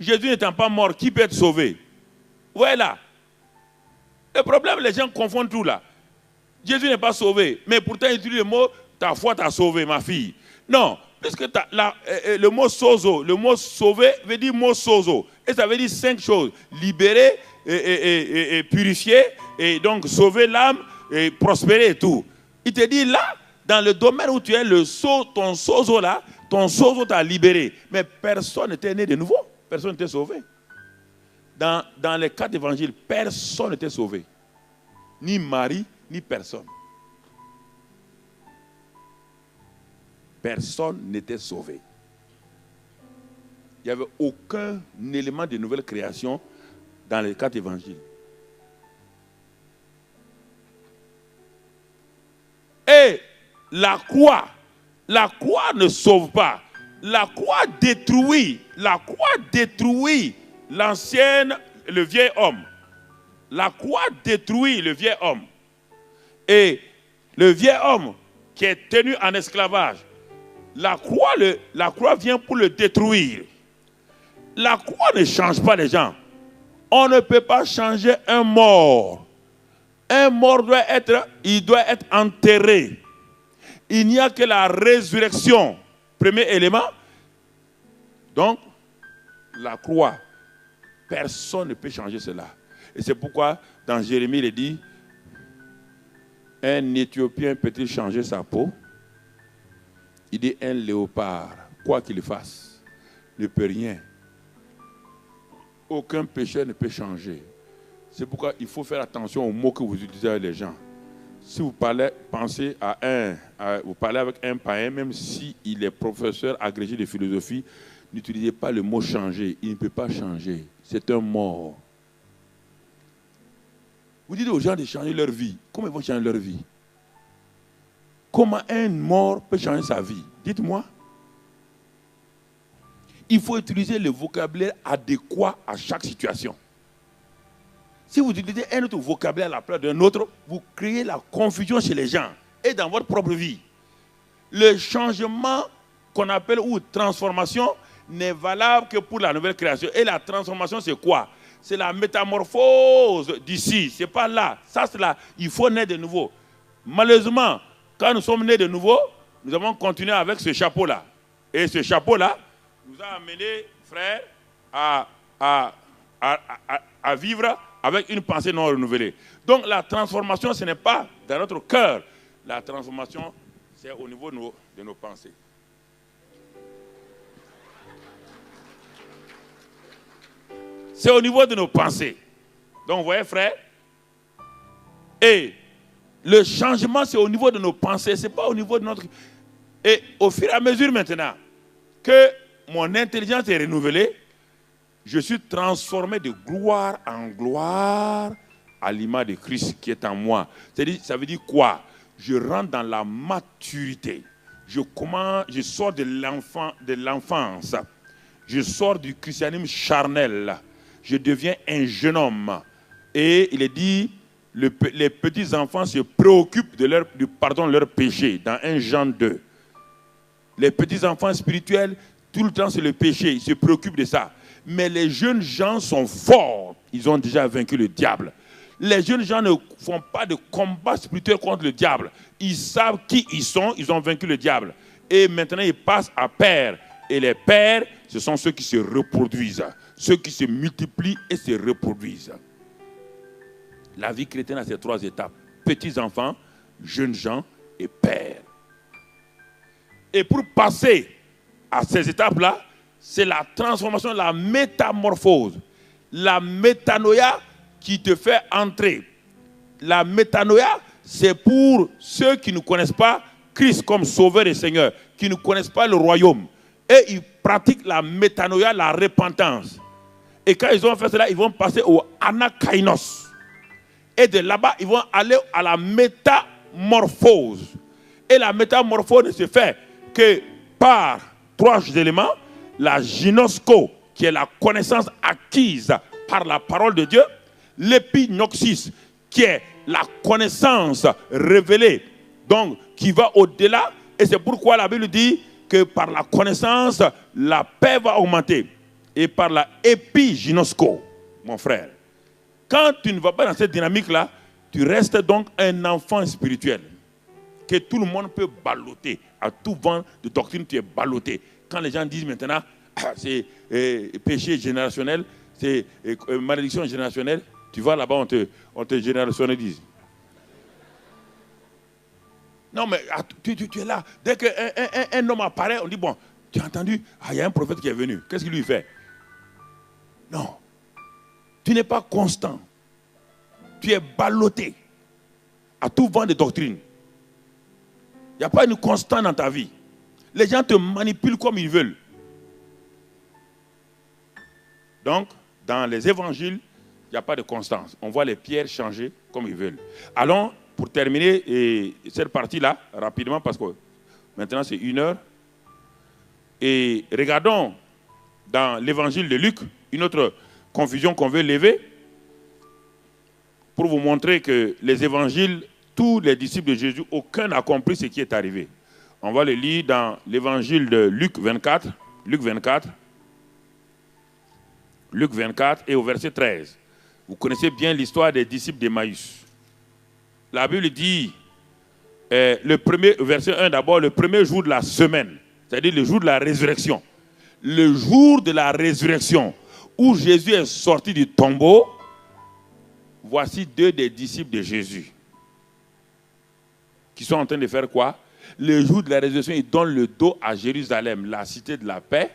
Jésus n'étant pas mort, qui peut être sauvé? Voilà. Le problème, les gens confondent tout là. Jésus n'est pas sauvé, mais pourtant il utilise le mot, ta foi t'a sauvé, ma fille. Non, puisque le mot sozo, le mot sauver veut dire mot sozo. Et ça veut dire 5 choses. Libérer, et purifier, et donc sauver l'âme, et prospérer et tout. Il te dit là, dans le domaine où tu es, ton sozo là, ton sozo t'a libéré. Mais personne n'était né de nouveau. Personne n'était sauvé. Dans les 4 évangiles, personne n'était sauvé. Ni Marie, ni personne. Personne n'était sauvé. Il n'y avait aucun élément de nouvelle création dans les 4 évangiles. Et la croix ne sauve pas. La croix détruit le vieil homme. La croix détruit le vieil homme. Et le vieil homme qui est tenu en esclavage, la croix vient pour le détruire. La croix ne change pas les gens. On ne peut pas changer un mort. Un mort doit être enterré. Il n'y a que la résurrection. Premier élément. Donc, la croix. Personne ne peut changer cela. Et c'est pourquoi, dans Jérémie, il dit, un Éthiopien peut-il changer sa peau? Il dit, un léopard, quoi qu'il fasse, ne peut rien. Aucun pécheur ne peut changer. C'est pourquoi il faut faire attention aux mots que vous utilisez avec les gens. Si vous parlez avec un païen, même s'il est professeur agrégé de philosophie, n'utilisez pas le mot changer. Il ne peut pas changer. C'est un mort. Vous dites aux gens de changer leur vie. Comment ils vont changer leur vie? Comment un mort peut changer sa vie? Dites-moi. Il faut utiliser le vocabulaire adéquat à chaque situation. Si vous utilisez un autre vocabulaire à la place d'un autre, vous créez la confusion chez les gens et dans votre propre vie. Le changement qu'on appelle ou transformation n'est valable que pour la nouvelle création. Et la transformation, c'est quoi? C'est la métamorphose d'ici. Ce n'est pas là. Ça, c'est là. Il faut naître de nouveau. Malheureusement, quand nous sommes nés de nouveau, nous avons continué avec ce chapeau-là. Et ce chapeau-là nous a amené, frère, à vivre avec une pensée non renouvelée. Donc la transformation, ce n'est pas dans notre cœur. La transformation, c'est au niveau de nos pensées. C'est au niveau de nos pensées. Donc, vous voyez, frère, et le changement, c'est au niveau de nos pensées, ce n'est pas au niveau de notre... Et au fur et à mesure maintenant que mon intelligence est renouvelée, je suis transformé de gloire en gloire à l'image de Christ qui est en moi. C'est-à-dire, ça veut dire quoi? Je rentre dans la maturité. Je sors de l'enfance. Je sors du christianisme charnel. Je deviens un jeune homme. Et il est dit, les petits enfants se préoccupent du pardon de leurs péchés, dans 1 Jean 2. Les petits enfants spirituels, tout le temps c'est le péché, ils se préoccupent de ça. Mais les jeunes gens sont forts. Ils ont déjà vaincu le diable. Les jeunes gens ne font pas de combat spirituel contre le diable. Ils savent qui ils sont, ils ont vaincu le diable. Et maintenant, ils passent à père. Et les pères, ce sont ceux qui se reproduisent. Ceux qui se multiplient et se reproduisent. La vie chrétienne a ces 3 étapes. Petits enfants, jeunes gens et pères. Et pour passer à ces étapes-là, c'est la transformation, la métamorphose. La métanoïa qui te fait entrer. La métanoïa, c'est pour ceux qui ne connaissent pas Christ comme Sauveur et Seigneur, qui ne connaissent pas le royaume. Et ils pratiquent la métanoïa, la repentance. Et quand ils ont fait cela, ils vont passer au anakainos. Et de là-bas, ils vont aller à la métamorphose. Et la métamorphose ne se fait que par 3 éléments. La ginosko, qui est la connaissance acquise par la parole de Dieu. L'épinoxis, qui est la connaissance révélée, donc qui va au-delà. Et c'est pourquoi la Bible dit que par la connaissance, la paix va augmenter. Et par la épiginosko, mon frère. Quand tu ne vas pas dans cette dynamique-là, tu restes donc un enfant spirituel. Que tout le monde peut balloter. À tout vent de doctrine, tu es ballotté. Quand les gens disent maintenant, c'est péché générationnel, c'est malédiction générationnelle, tu vas là-bas, on te générationnalise. Non, mais tu es là. Dès qu'un homme apparaît, on dit, bon, tu as entendu, il y a un prophète qui est venu. Qu'est-ce qu'il lui fait? Non. Tu n'es pas constant. Tu es ballotté à tout vent de doctrine. Il n'y a pas une constante dans ta vie. Les gens te manipulent comme ils veulent. Donc, dans les évangiles, il n'y a pas de constance. On voit les pierres changer comme ils veulent. Allons, pour terminer cette partie-là, rapidement, parce que maintenant c'est 1 heure. Et regardons dans l'évangile de Luc, une autre confusion qu'on veut lever, pour vous montrer que les évangiles, tous les disciples de Jésus, aucun n'a compris ce qui est arrivé. On va le lire dans l'évangile de Luc 24. Luc 24. Luc 24 et au verset 13. Vous connaissez bien l'histoire des disciples d'Emmaüs. La Bible dit, le premier, verset 1 d'abord, le premier jour de la semaine, c'est-à-dire le jour de la résurrection. Le jour de la résurrection, où Jésus est sorti du tombeau, voici 2 des disciples de Jésus qui sont en train de faire quoi? Le jour de la résurrection, ils donnent le dos à Jérusalem, la cité de la paix,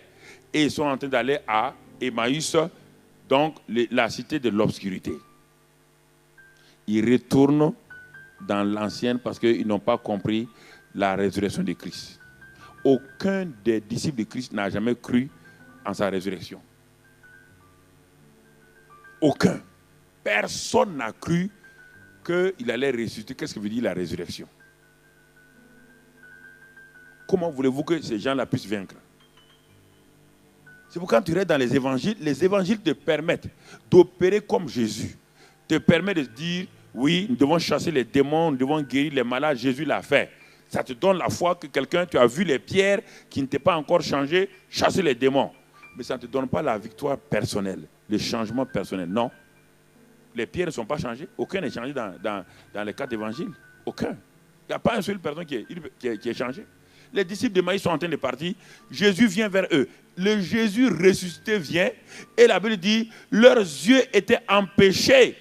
et ils sont en train d'aller à Emmaüs, donc la cité de l'obscurité. Ils retournent dans l'ancienne parce qu'ils n'ont pas compris la résurrection de Christ. Aucun des disciples de Christ n'a jamais cru en sa résurrection. Aucun. Personne n'a cru qu'il allait ressusciter. Qu'est-ce que veut dire la résurrection? Comment voulez-vous que ces gens-là puissent vaincre? C'est pourquoi quand tu restes dans les évangiles te permettent d'opérer comme Jésus. Te permettent de dire, oui, nous devons chasser les démons, nous devons guérir les malades, Jésus l'a fait. Ça te donne la foi que quelqu'un, tu as vu les pierres qui ne t'ont pas encore changé, chasser les démons. Mais ça ne te donne pas la victoire personnelle, le changement personnel. Non. Les pierres ne sont pas changées. Aucun n'est changé dans les 4 évangiles. Aucun. Il n'y a pas un seul personne qui est changé. Les disciples de Maïs sont en train de partir. Jésus vient vers eux. Le Jésus ressuscité vient. Et la Bible dit, leurs yeux étaient empêchés.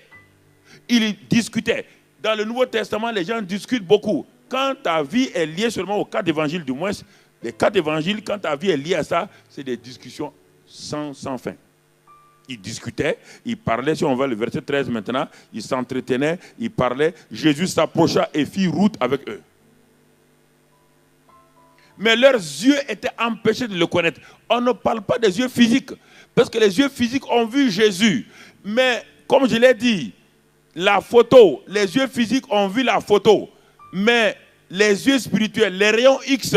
Ils discutaient. Dans le Nouveau Testament, les gens discutent beaucoup. Quand ta vie est liée seulement aux 4 évangiles, du moins, les 4 évangiles, quand ta vie est liée à ça, c'est des discussions sans fin. Ils discutaient, ils parlaient, si on va le verset 13 maintenant, ils s'entretenaient, ils parlaient. Jésus s'approcha et fit route avec eux. Mais leurs yeux étaient empêchés de le connaître. On ne parle pas des yeux physiques, parce que les yeux physiques ont vu Jésus. Mais, comme je l'ai dit, la photo, les yeux physiques ont vu la photo. Mais les yeux spirituels, les rayons X,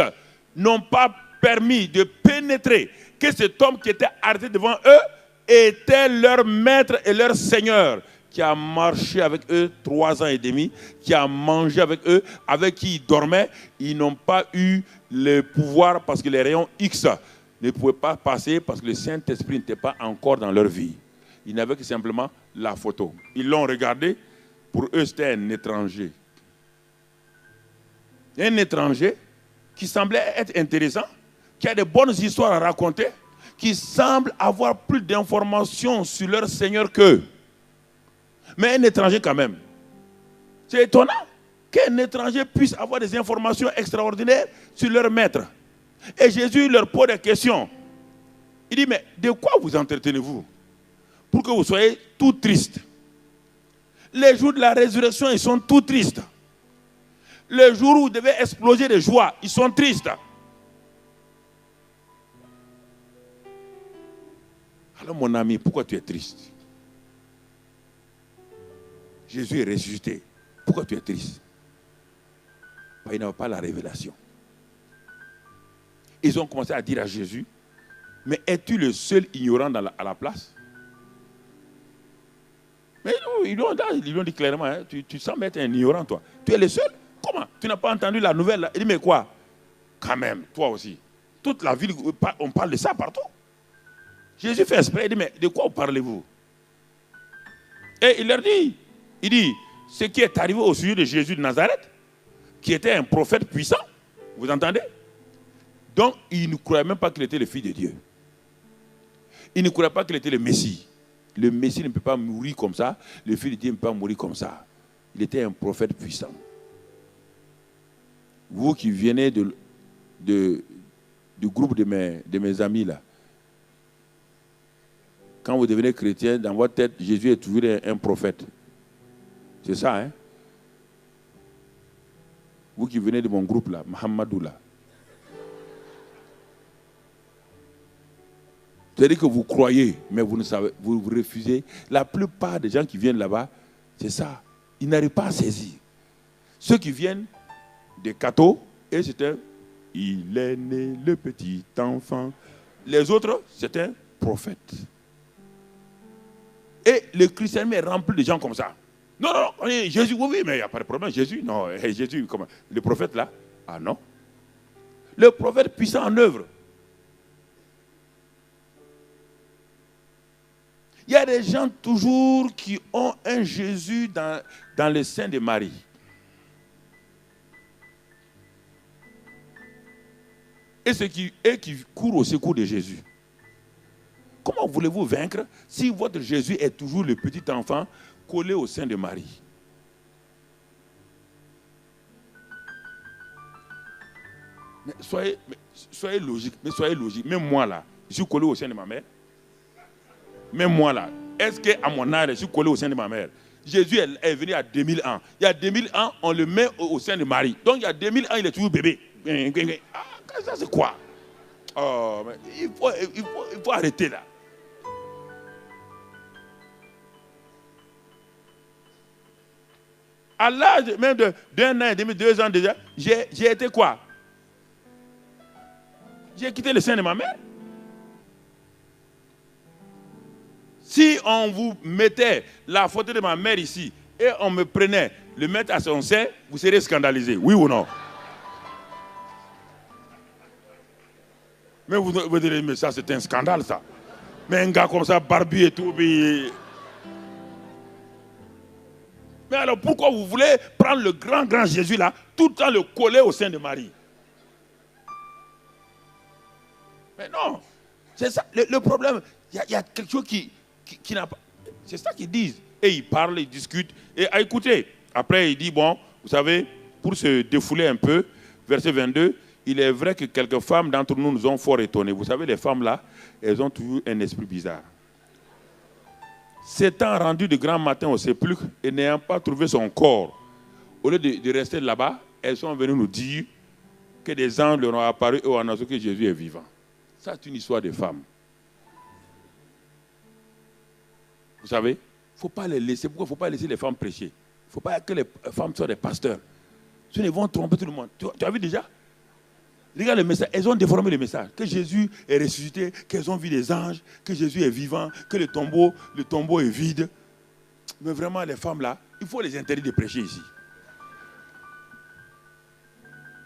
n'ont pas permis de pénétrer que cet homme qui était arrêté devant eux était leur maître et leur seigneur, qui a marché avec eux 3 ans et demi, qui a mangé avec eux, avec qui ils dormaient. Ils n'ont pas eu le pouvoir parce que les rayons X ne pouvaient pas passer parce que le Saint-Esprit n'était pas encore dans leur vie. Ils n'avaient que simplement la photo. Ils l'ont regardé. Pour eux, c'était un étranger. Un étranger qui semblait être intéressant, qui a de bonnes histoires à raconter, qui semble avoir plus d'informations sur leur Seigneur qu'eux. Mais un étranger quand même. C'est étonnant qu'un étranger puisse avoir des informations extraordinaires sur leur maître. Et Jésus leur pose des questions. Il dit, mais de quoi vous entretenez-vous? Pour que vous soyez tout tristes. Les jours de la résurrection, ils sont tout tristes. Le jour où vous devez exploser de joie, ils sont tristes. Alors mon ami, pourquoi tu es triste? Jésus est ressuscité. Pourquoi tu es triste? Il n'a pas la révélation. Ils ont commencé à dire à Jésus, mais es-tu le seul ignorant à la place? Mais ils lui ont dit clairement, hein, tu sembles être un ignorant, toi. Tu es le seul? Comment? Tu n'as pas entendu la nouvelle là? Il dit, mais quoi? Quand même, toi aussi. Toute la ville, on parle de ça partout. Jésus fait exprès, il dit, mais de quoi parlez-vous? Et il leur dit, ce qui est arrivé au sujet de Jésus de Nazareth, qui était un prophète puissant, vous entendez? Donc, il ne croyait même pas qu'il était le Fils de Dieu. Il ne croyait pas qu'il était le Messie. Le Messie ne peut pas mourir comme ça. Le Fils de Dieu ne peut pas mourir comme ça. Il était un prophète puissant. Vous qui venez du groupe de mes amis là, quand vous devenez chrétien, dans votre tête, Jésus est toujours un prophète. C'est ça, hein? Vous qui venez de mon groupe là, Mohamedou là. C'est-à-dire que vous croyez, mais vous ne savez, vous refusez. La plupart des gens qui viennent là-bas, c'est ça. Ils n'arrivent pas à saisir. Ceux qui viennent des cathos, et c'était, il est né le petit enfant. Les autres, c'était un prophète. Et le christianisme est rempli de gens comme ça. Non, Jésus, oui, mais il n'y a pas de problème. Jésus, non, Jésus, comment? Le prophète là? Ah non. Le prophète puissant en œuvre. Il y a des gens toujours qui ont un Jésus dans le sein de Marie. Et qui courent au secours de Jésus. Comment voulez-vous vaincre si votre Jésus est toujours le petit enfant collé au sein de Marie? Mais soyez logique, Même moi là, je suis collé au sein de ma mère. Même moi là, est-ce qu'à mon âge, je suis collé au sein de ma mère? Jésus est venu à 2000 ans. Il y a 2000 ans, on le met au sein de Marie. Donc il y a 2000 ans, il est toujours bébé. Ah, ça c'est quoi? Oh, mais il faut arrêter là. À l'âge même d'un an et demi, 2 ans déjà, j'ai été quoi? J'ai quitté le sein de ma mère. Si on vous mettait la photo de ma mère ici et on me prenait le mettre à son sein, vous serez scandalisé, oui ou non? Mais vous direz, mais ça c'est un scandale ça. Mais un gars comme ça, barbu et tout. Mais alors pourquoi vous voulez prendre le grand Jésus là, tout le temps le coller au sein de Marie? Mais non, c'est ça le problème. Il y a quelque chose qui n'a pas. C'est ça qu'ils disent. Et ils parlent, ils discutent. Et à écouter. Après, il dit, bon, vous savez, pour se défouler un peu, verset 22, il est vrai que quelques femmes d'entre nous ont fort étonnés. Vous savez, les femmes là, elles ont toujours un esprit bizarre. S'étant rendu de grand matin au sépulcre et n'ayant pas trouvé son corps, au lieu de rester là-bas, elles sont venues nous dire que des anges leur ont apparu et ont annoncé que Jésus est vivant. Ça, c'est une histoire de femmes. Vous savez, il ne faut pas les laisser. Pourquoi il ne faut pas laisser les femmes prêcher? Il ne faut pas que les femmes soient des pasteurs. Sinon, ils vont tromper tout le monde. Tu as vu déjà? Regarde le message. Elles ont déformé le message. Que Jésus est ressuscité, qu'elles ont vu des anges, que Jésus est vivant, que le tombeau est vide. Mais vraiment, les femmes là, il faut les interdire de prêcher ici.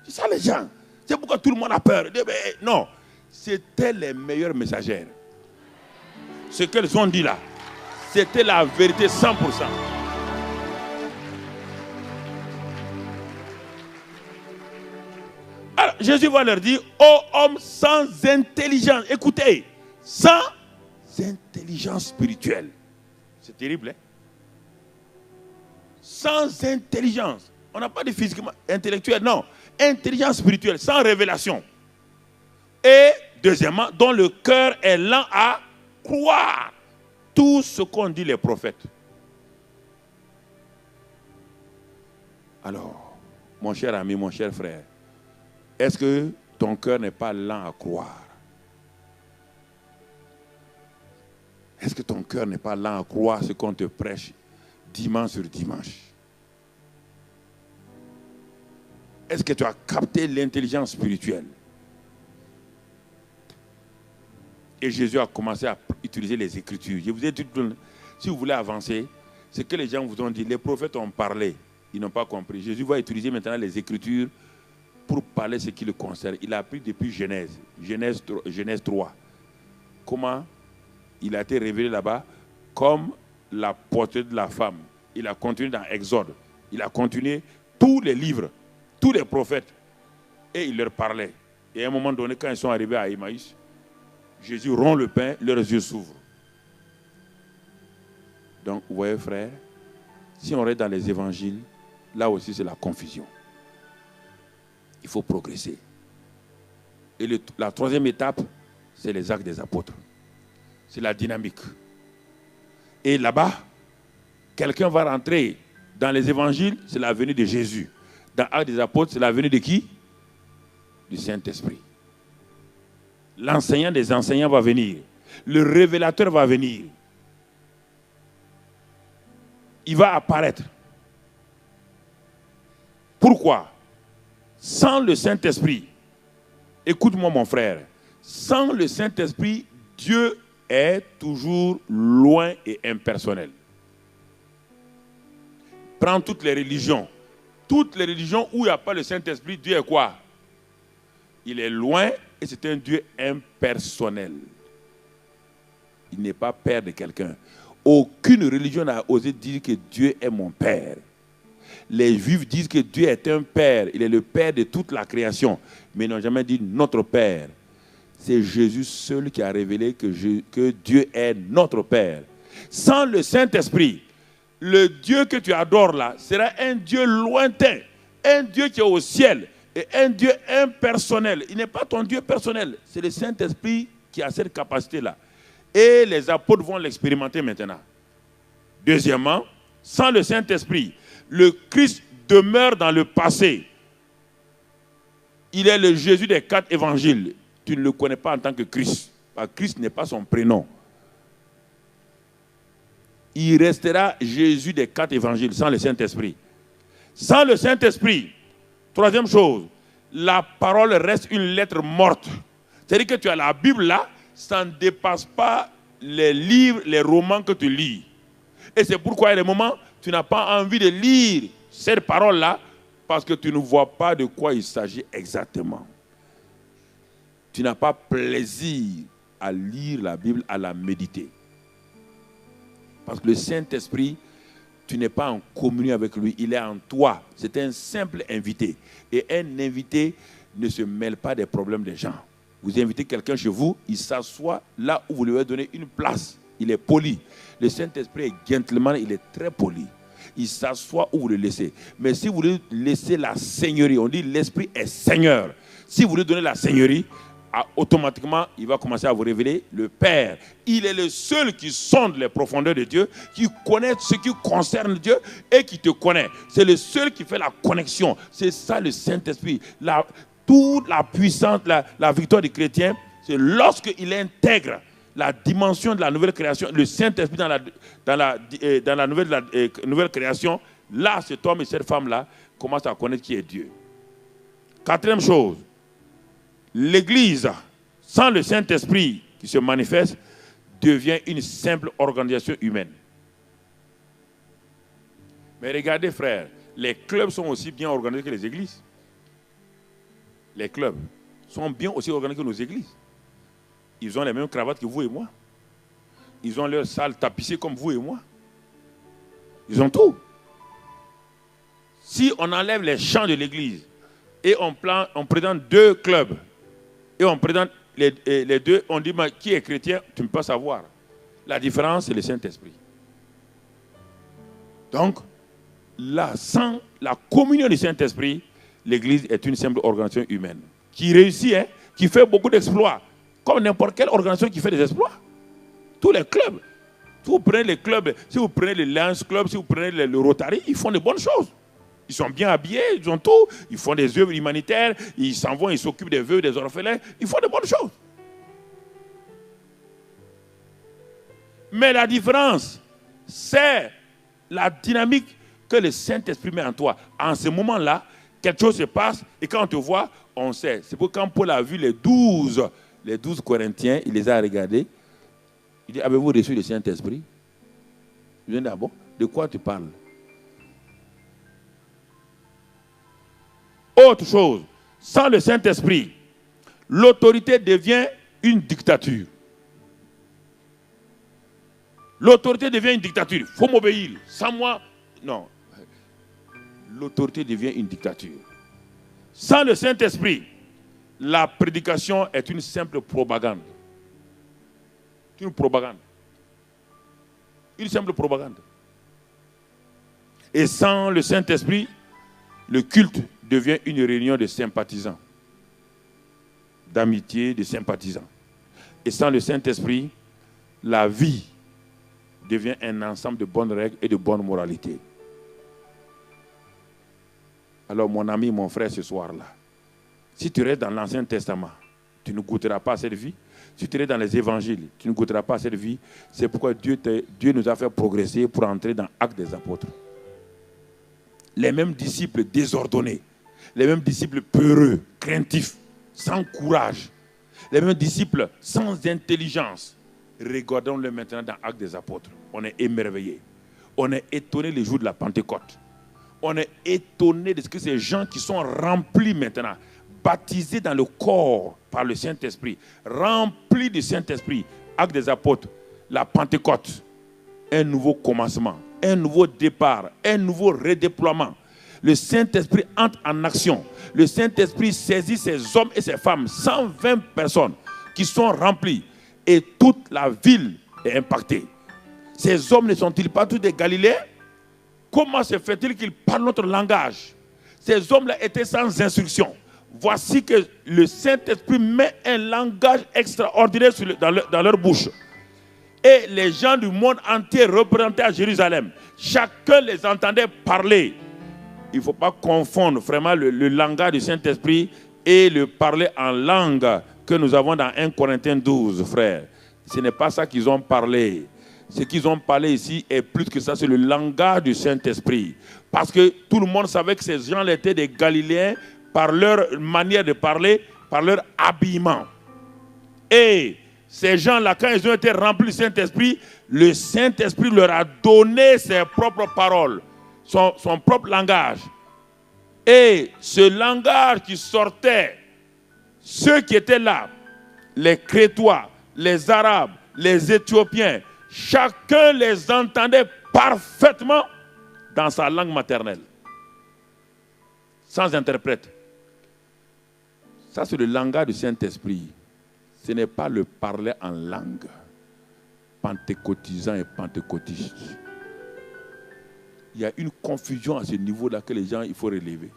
C'est ça les gens. C'est pourquoi tout le monde a peur. Non. C'était les meilleurs messagères. Ce qu'elles ont dit là, c'était la vérité 100%. Alors, Jésus va leur dire, ô hommes sans intelligence, écoutez, sans intelligence spirituelle. C'est terrible, hein? Sans intelligence. On n'a pas de physiquement intellectuel, non. Intelligence spirituelle, sans révélation. Et deuxièmement, dont le cœur est lent à croire tout ce qu'ont dit les prophètes. Alors, mon cher ami, mon cher frère, est-ce que ton cœur n'est pas lent à croire? Est-ce que ton cœur n'est pas lent à croire ce qu'on te prêche dimanche sur dimanche? Est-ce que tu as capté l'intelligence spirituelle? Et Jésus a commencé à utiliser les Écritures. Je vous ai dit, si vous voulez avancer, ce que les gens vous ont dit, les prophètes ont parlé, ils n'ont pas compris. Jésus va utiliser maintenant les Écritures pour parler ce qui le concerne. Il a pris depuis Genèse 3. Comment il a été révélé là-bas comme la portée de la femme. Il a continué dans Exode. Il a continué tous les livres, tous les prophètes. Et il leur parlait. Et à un moment donné, quand ils sont arrivés à Emmaüs, Jésus rompt le pain, leurs yeux s'ouvrent. Donc, vous voyez, frère, si on reste dans les évangiles, là aussi c'est la confusion. Il faut progresser. Et la troisième étape, c'est les actes des apôtres. C'est la dynamique. Et là-bas, quelqu'un va rentrer dans les évangiles, c'est la venue de Jésus. Dans l'acte des apôtres, c'est la venue de qui? Du Saint-Esprit. L'enseignant des enseignants va venir. Le révélateur va venir. Il va apparaître. Pourquoi? Sans le Saint-Esprit, écoute-moi mon frère, sans le Saint-Esprit, Dieu est toujours loin et impersonnel. Prends toutes les religions. Toutes les religions où il n'y a pas le Saint-Esprit, Dieu est quoi? Il est loin et c'est un Dieu impersonnel. Il n'est pas père de quelqu'un. Aucune religion n'a osé dire que Dieu est mon père. Les Juifs disent que Dieu est un père. Il est le père de toute la création. Mais ils n'ont jamais dit notre père. C'est Jésus seul qui a révélé que Dieu est notre père. Sans le Saint-Esprit, le Dieu que tu adores là sera un Dieu lointain. Un Dieu qui est au ciel. Et un Dieu impersonnel. Il n'est pas ton Dieu personnel. C'est le Saint-Esprit qui a cette capacité-là. Et les apôtres vont l'expérimenter maintenant. Deuxièmement, sans le Saint-Esprit, le Christ demeure dans le passé. Il est le Jésus des 4 évangiles. Tu ne le connais pas en tant que Christ. Parce que Christ n'est pas son prénom. Il restera Jésus des 4 évangiles sans le Saint-Esprit. Sans le Saint-Esprit, troisième chose, la parole reste une lettre morte. C'est-à-dire que tu as la Bible là, ça ne dépasse pas les livres, les romans que tu lis. Et c'est pourquoi, à des moments, tu n'as pas envie de lire cette parole-là, parce que tu ne vois pas de quoi il s'agit exactement. Tu n'as pas plaisir à lire la Bible, à la méditer. Parce que le Saint-Esprit, tu n'es pas en communion avec lui, il est en toi. C'est un simple invité. Et un invité ne se mêle pas des problèmes des gens. Vous invitez quelqu'un chez vous, il s'assoit là où vous lui avez donné une place. Il est poli. Le Saint-Esprit est gentleman, il est très poli. Il s'assoit où vous le laissez. Mais si vous voulez laisser la seigneurie, on dit l'Esprit est Seigneur. Si vous lui donnez la seigneurie, automatiquement, il va commencer à vous révéler le Père. Il est le seul qui sonde les profondeurs de Dieu, qui connaît ce qui concerne Dieu et qui te connaît. C'est le seul qui fait la connexion. C'est ça le Saint-Esprit. Toute la puissance, la victoire du chrétien, c'est lorsqu'il intègre la dimension de la nouvelle création, le Saint-Esprit dans la nouvelle création. Là, cet homme et cette femme-là commencent à connaître qui est Dieu. Quatrième chose, l'Église, sans le Saint-Esprit qui se manifeste, devient une simple organisation humaine. Mais regardez, frères, les clubs sont aussi bien organisés que les églises. Les clubs sont bien aussi organisés que nos églises. Ils ont les mêmes cravates que vous et moi. Ils ont leur salle tapissée comme vous et moi. Ils ont tout. Si on enlève les chants de l'église et on présente 2 clubs et on présente les 2, on dit qui est chrétien, tu ne peux pas savoir. La différence, c'est le Saint-Esprit. Donc, là, sans la communion du Saint-Esprit, l'église est une simple organisation humaine qui réussit, qui fait beaucoup d'exploits, comme n'importe quelle organisation qui fait des exploits. Tous les clubs. Si vous prenez les clubs, si vous prenez les Lions Club, si vous prenez le Rotary, ils font de bonnes choses. Ils sont bien habillés, ils ont tout. Ils font des œuvres humanitaires, ils s'en vont, ils s'occupent des veuves, des orphelins. Ils font de bonnes choses. Mais la différence, c'est la dynamique que le Saint-Esprit met en toi. En ce moment-là, quelque chose se passe et quand on te voit, on sait. C'est pour quand Paul a vu les 12 Corinthiens, il les a regardés. Il dit, avez-vous reçu le Saint-Esprit? Je dis, ah bon, de quoi tu parles? Autre chose, sans le Saint-Esprit, l'autorité devient une dictature. L'autorité devient une dictature. Il faut m'obéir. Sans moi, non. L'autorité devient une dictature. Sans le Saint-Esprit, la prédication est une simple propagande. Une propagande. Une simple propagande. Et sans le Saint-Esprit, le culte devient une réunion de sympathisants, d'amitié, de sympathisants. Et sans le Saint-Esprit, la vie devient un ensemble de bonnes règles et de bonnes moralités. Alors mon ami, mon frère, ce soir-là, si tu restes dans l'Ancien Testament, tu ne goûteras pas à cette vie. Si tu restes dans les évangiles, tu ne goûteras pas à cette vie. C'est pourquoi Dieu nous a fait progresser pour entrer dans l'Acte des Apôtres. Les mêmes disciples désordonnés, les mêmes disciples peureux, craintifs, sans courage, les mêmes disciples sans intelligence. Regardons-le maintenant dans l'Acte des Apôtres. On est émerveillés. On est étonnés les jours de la Pentecôte. On est étonnés de ce que ces gens qui sont remplis maintenant, baptisés dans le corps par le Saint-Esprit, remplis du Saint-Esprit, Acte des Apôtres, la Pentecôte, un nouveau commencement, un nouveau départ, un nouveau redéploiement. Le Saint-Esprit entre en action. Le Saint-Esprit saisit ces hommes et ces femmes, 120 personnes qui sont remplis, et toute la ville est impactée. Ces hommes ne sont-ils pas tous des Galiléens? Comment se fait-il qu'ils parlent notre langage? Ces hommes-là étaient sans instruction. Voici que le Saint-Esprit met un langage extraordinaire dans leur bouche. Et les gens du monde entier représentés à Jérusalem, chacun les entendait parler. Il ne faut pas confondre vraiment le langage du Saint-Esprit et le parler en langue que nous avons dans 1 Corinthiens 12, frère. Ce n'est pas ça qu'ils ont parlé. Ce qu'ils ont parlé ici est plus que ça, c'est le langage du Saint-Esprit. Parce que tout le monde savait que ces gens étaient des Galiléens par leur manière de parler, par leur habillement. Et ces gens-là, quand ils ont été remplis du Saint-Esprit, le Saint-Esprit leur a donné ses propres paroles, son propre langage. Et ce langage qui sortait, ceux qui étaient là, les Crétois, les Arabes, les Éthiopiens, chacun les entendait parfaitement dans sa langue maternelle, sans interprète. Ça, c'est le langage du Saint-Esprit. Ce n'est pas le parler en langue, pentecôtisant et pentecôtiste. Il y a une confusion à ce niveau-là que les gens, il faut relever.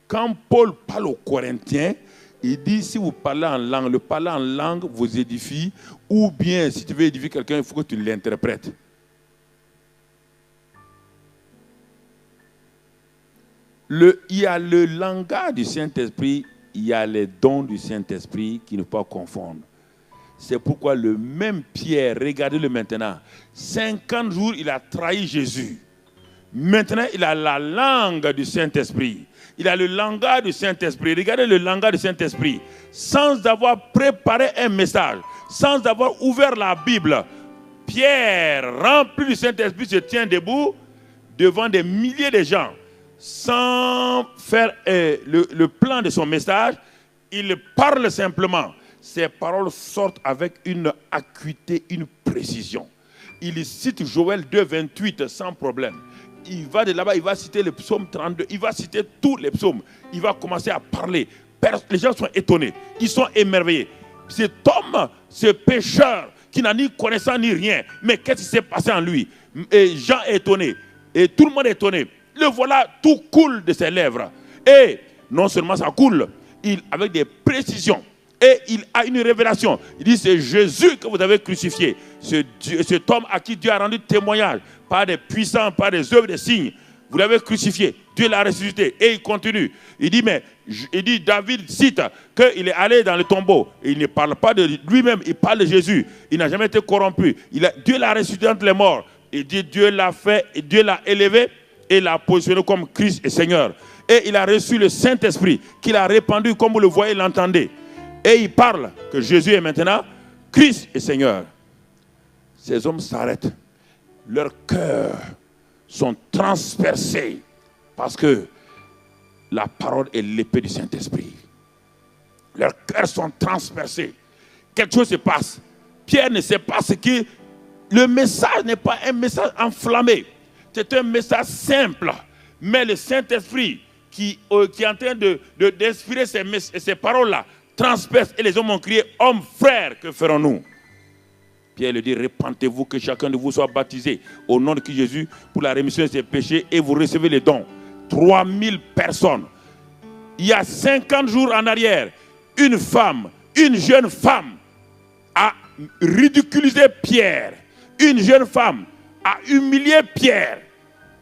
Quand Paul parle aux Corinthiens, il dit, si vous parlez en langue, le parler en langue vous édifie, ou bien, si tu veux édifier quelqu'un, il faut que tu l'interprètes. Il y a le langage du Saint-Esprit, il y a les dons du Saint-Esprit qu'il ne faut pas confondre. C'est pourquoi le même Pierre, regardez-le maintenant, 50 jours, il a trahi Jésus. Maintenant, il a la langue du Saint-Esprit. Il a le langage du Saint-Esprit. Regardez le langage du Saint-Esprit. Sans avoir préparé un message, sans avoir ouvert la Bible, Pierre, rempli du Saint-Esprit, se tient debout devant des milliers de gens. Sans faire le plan de son message, il parle simplement. Ses paroles sortent avec une acuité, une précision. Il cite Joël 2, 28 sans problème. Il va de là-bas, il va citer le psaume 32, il va citer tous les psaumes. Il va commencer à parler. Les gens sont étonnés, ils sont émerveillés. Cet homme, ce pécheur, qui n'a ni connaissance ni rien, mais qu'est-ce qui s'est passé en lui? Et Jean est étonné, et tout le monde est étonné. Le voilà, tout coule de ses lèvres. Et non seulement ça coule, avec des précisions. Et il a une révélation. Il dit, c'est Jésus que vous avez crucifié. Cet homme à qui Dieu a rendu témoignage par des puissants, par des œuvres, des signes. Vous l'avez crucifié. Dieu l'a ressuscité. Et il continue. Il dit, David cite qu'il est allé dans le tombeau. Et il ne parle pas de lui-même, il parle de Jésus. Il n'a jamais été corrompu. Dieu l'a ressuscité entre les morts. Il dit, Dieu l'a fait, et Dieu l'a élevé et l'a positionné comme Christ et Seigneur. Et il a reçu le Saint-Esprit qu'il a répandu comme vous le voyez, l'entendez. Et il parle que Jésus est maintenant Christ et Seigneur. Ces hommes s'arrêtent. Leurs cœurs sont transpercés parce que la parole est l'épée du Saint-Esprit. Leurs cœurs sont transpercés. Quelque chose se passe. Pierre ne sait pas ce que... Le message n'est pas un message enflammé. C'est un message simple. Mais le Saint-Esprit qui est en train d'inspirer ces paroles-là transperce. Et les hommes ont crié, hommes, frères, que ferons-nous? Pierre lui dit, repentez-vous, que chacun de vous soit baptisé au nom de Christ Jésus pour la rémission de ses péchés et vous recevez les dons. 3000 personnes. Il y a 50 jours en arrière, une jeune femme a ridiculisé Pierre. Une jeune femme a humilié Pierre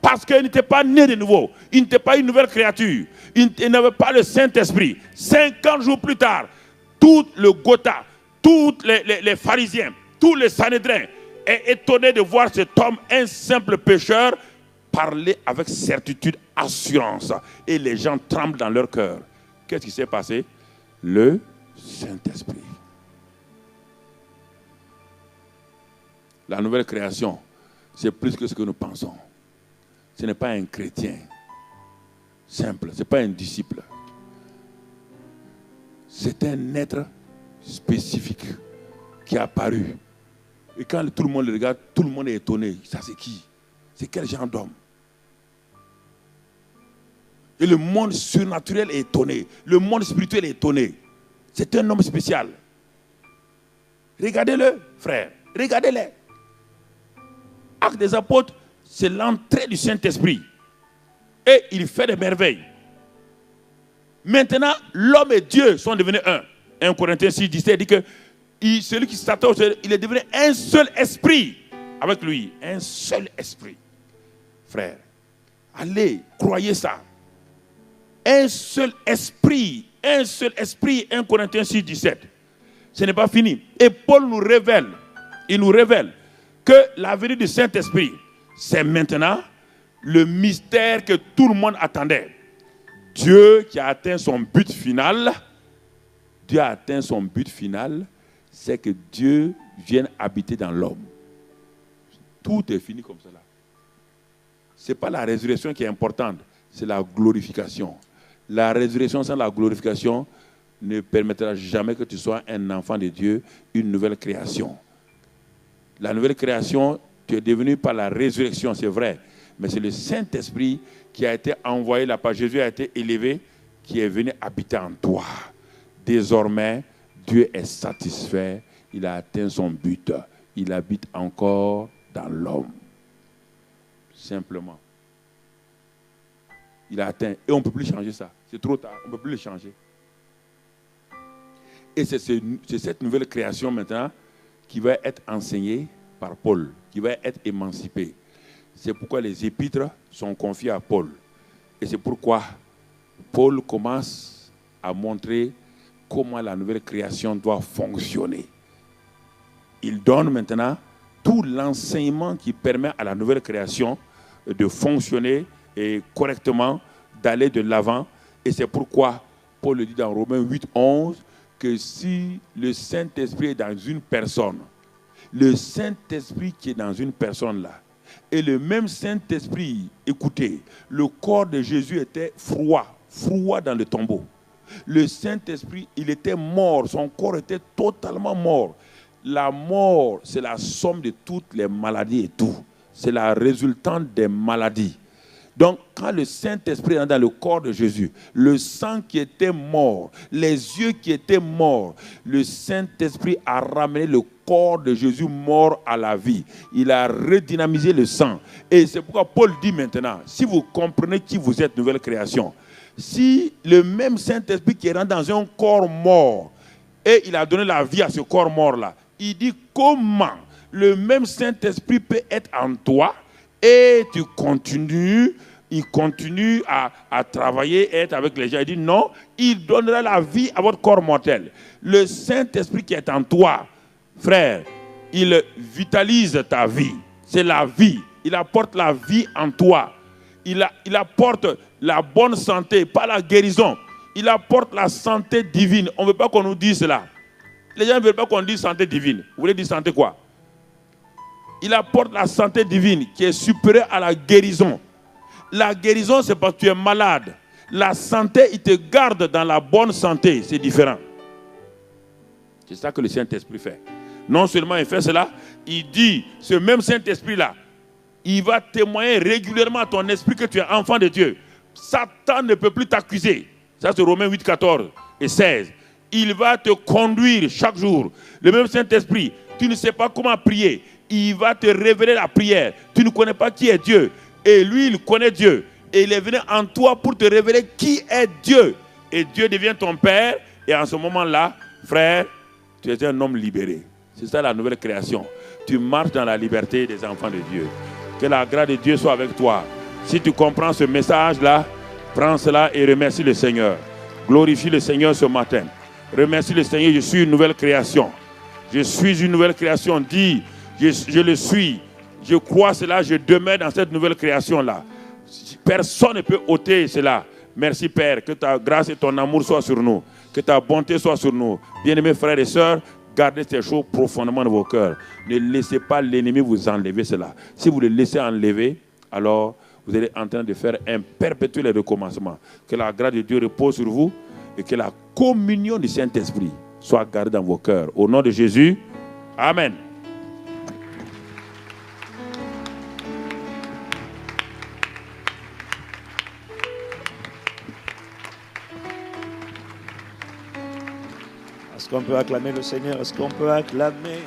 parce qu'il n'était pas né de nouveau. Il n'était pas une nouvelle créature. Il n'avait pas le Saint-Esprit. 50 jours plus tard, tout le Gotha, tous les pharisiens, tous les Sanhédrins est étonné de voir cet homme, un simple pécheur, parler avec certitude, assurance. Et les gens tremblent dans leur cœur. Qu'est-ce qui s'est passé? Le Saint-Esprit. La nouvelle création, c'est plus que ce que nous pensons. Ce n'est pas un chrétien simple, ce n'est pas un disciple. C'est un être spécifique qui est apparu. Et quand tout le monde le regarde, tout le monde est étonné. Ça, c'est qui? C'est quel genre d'homme? Et le monde surnaturel est étonné. Le monde spirituel est étonné. C'est un homme spécial. Regardez-le, frère. Regardez-le. Acte des apôtres, c'est l'entrée du Saint-Esprit. Et il fait des merveilles. Maintenant, l'homme et Dieu sont devenus un. 1 Corinthiens 6, 17 dit que celui qui s'attend, il est devenu un seul esprit avec lui. Un seul esprit. Frère, allez, croyez ça. Un seul esprit. Un seul esprit. 1 Corinthiens 6, 17. Ce n'est pas fini. Et Paul nous révèle. Il nous révèle que la venue du Saint-Esprit, c'est maintenant le mystère que tout le monde attendait. Dieu qui a atteint son but final, Dieu a atteint son but final, c'est que Dieu vienne habiter dans l'homme. Tout est fini comme cela. Ce n'est pas la résurrection qui est importante, c'est la glorification. La résurrection sans la glorification ne permettra jamais que tu sois un enfant de Dieu, une nouvelle création. La nouvelle création, tu es devenu par la résurrection, c'est vrai. Mais c'est le Saint-Esprit qui a été envoyé là par Jésus, a été élevé, qui est venu habiter en toi. Désormais, Dieu est satisfait, il a atteint son but. Il habite encore dans l'homme. Simplement. Il a atteint. Et on ne peut plus changer ça. C'est trop tard, on ne peut plus le changer. Et c'est cette nouvelle création maintenant qui va être enseignée par Paul, qui va être émancipée. C'est pourquoi les épîtres sont confiés à Paul. Et c'est pourquoi Paul commence à montrer comment la nouvelle création doit fonctionner. Il donne maintenant tout l'enseignement qui permet à la nouvelle création de fonctionner et correctement, d'aller de l'avant. Et c'est pourquoi Paul le dit dans Romains 8, 11, que si le Saint-Esprit est dans une personne, le Saint-Esprit qui est dans une personne là, et le même Saint-Esprit, écoutez, le corps de Jésus était froid dans le tombeau. Le Saint-Esprit, il était mort. Son corps était totalement mort. La mort, c'est la somme de toutes les maladies et tout. C'est la résultante des maladies. Donc, quand le Saint-Esprit est dans le corps de Jésus, le sang qui était mort, les yeux qui étaient morts, le Saint-Esprit a ramené le corps de Jésus mort à la vie. Il a redynamisé le sang. Et c'est pourquoi Paul dit maintenant, si vous comprenez qui vous êtes, nouvelle création, si le même Saint-Esprit qui est rentré dans un corps mort, et il a donné la vie à ce corps mort-là, il dit comment le même Saint-Esprit peut être en toi et tu continues, il continue à travailler, être avec les gens. Il dit non, il donnera la vie à votre corps mortel. Le Saint-Esprit qui est en toi, frère, il vitalise ta vie. C'est la vie. Il apporte la vie en toi. Il apporte la bonne santé, pas la guérison. Il apporte la santé divine. On ne veut pas qu'on nous dise cela. Les gens ne veulent pas qu'on dise santé divine. Vous voulez dire santé quoi? Il apporte la santé divine qui est supérieure à la guérison. La guérison, c'est parce que tu es malade. La santé, il te garde dans la bonne santé. C'est différent. C'est ça que le Saint-Esprit fait. Non seulement il fait cela, il dit, ce même Saint-Esprit-là, il va témoigner régulièrement à ton esprit que tu es enfant de Dieu. Satan ne peut plus t'accuser. Ça, c'est Romains 8, 14 et 16. Il va te conduire chaque jour. Le même Saint-Esprit, tu ne sais pas comment prier. Il va te révéler la prière. Tu ne connais pas qui est Dieu. Et lui, il connaît Dieu. Et il est venu en toi pour te révéler qui est Dieu. Et Dieu devient ton Père. Et en ce moment-là, frère, tu es un homme libéré. C'est ça la nouvelle création. Tu marches dans la liberté des enfants de Dieu. Que la grâce de Dieu soit avec toi. Si tu comprends ce message-là, prends cela et remercie le Seigneur. Glorifie le Seigneur ce matin. Remercie le Seigneur, je suis une nouvelle création. Je suis une nouvelle création. Dis, je le suis. Je crois cela, je demeure dans cette nouvelle création-là. Personne ne peut ôter cela. Merci Père, que ta grâce et ton amour soient sur nous. Que ta bonté soit sur nous. Bien-aimés frères et sœurs, gardez ces choses profondément dans vos cœurs. Ne laissez pas l'ennemi vous enlever cela. Si vous le laissez enlever, alors vous allez en train de faire un perpétuel recommencement. Que la grâce de Dieu repose sur vous et que la communion du Saint-Esprit soit gardée dans vos cœurs. Au nom de Jésus, Amen. Est-ce qu'on peut acclamer le Seigneur? Est-ce qu'on peut acclamer?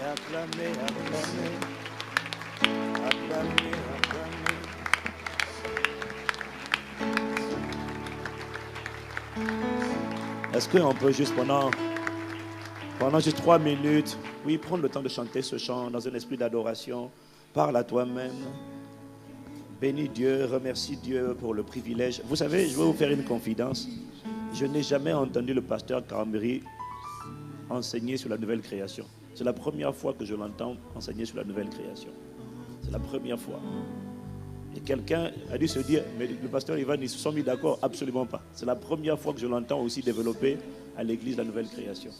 Est-ce qu'on peut juste pendant juste 3 minutes, oui, prendre le temps de chanter ce chant dans un esprit d'adoration. Parle à toi-même. Bénis Dieu, remercie Dieu pour le privilège. Vous savez, je vais vous faire une confidence. Je n'ai jamais entendu le pasteur Carambéry enseigner sur la nouvelle création. C'est la première fois que je l'entends enseigner sur la nouvelle création. C'est la première fois. Et quelqu'un a dû se dire, mais le pasteur Ivan, ils se sont mis d'accord? Absolument pas. C'est la première fois que je l'entends aussi développer à l'église la nouvelle création.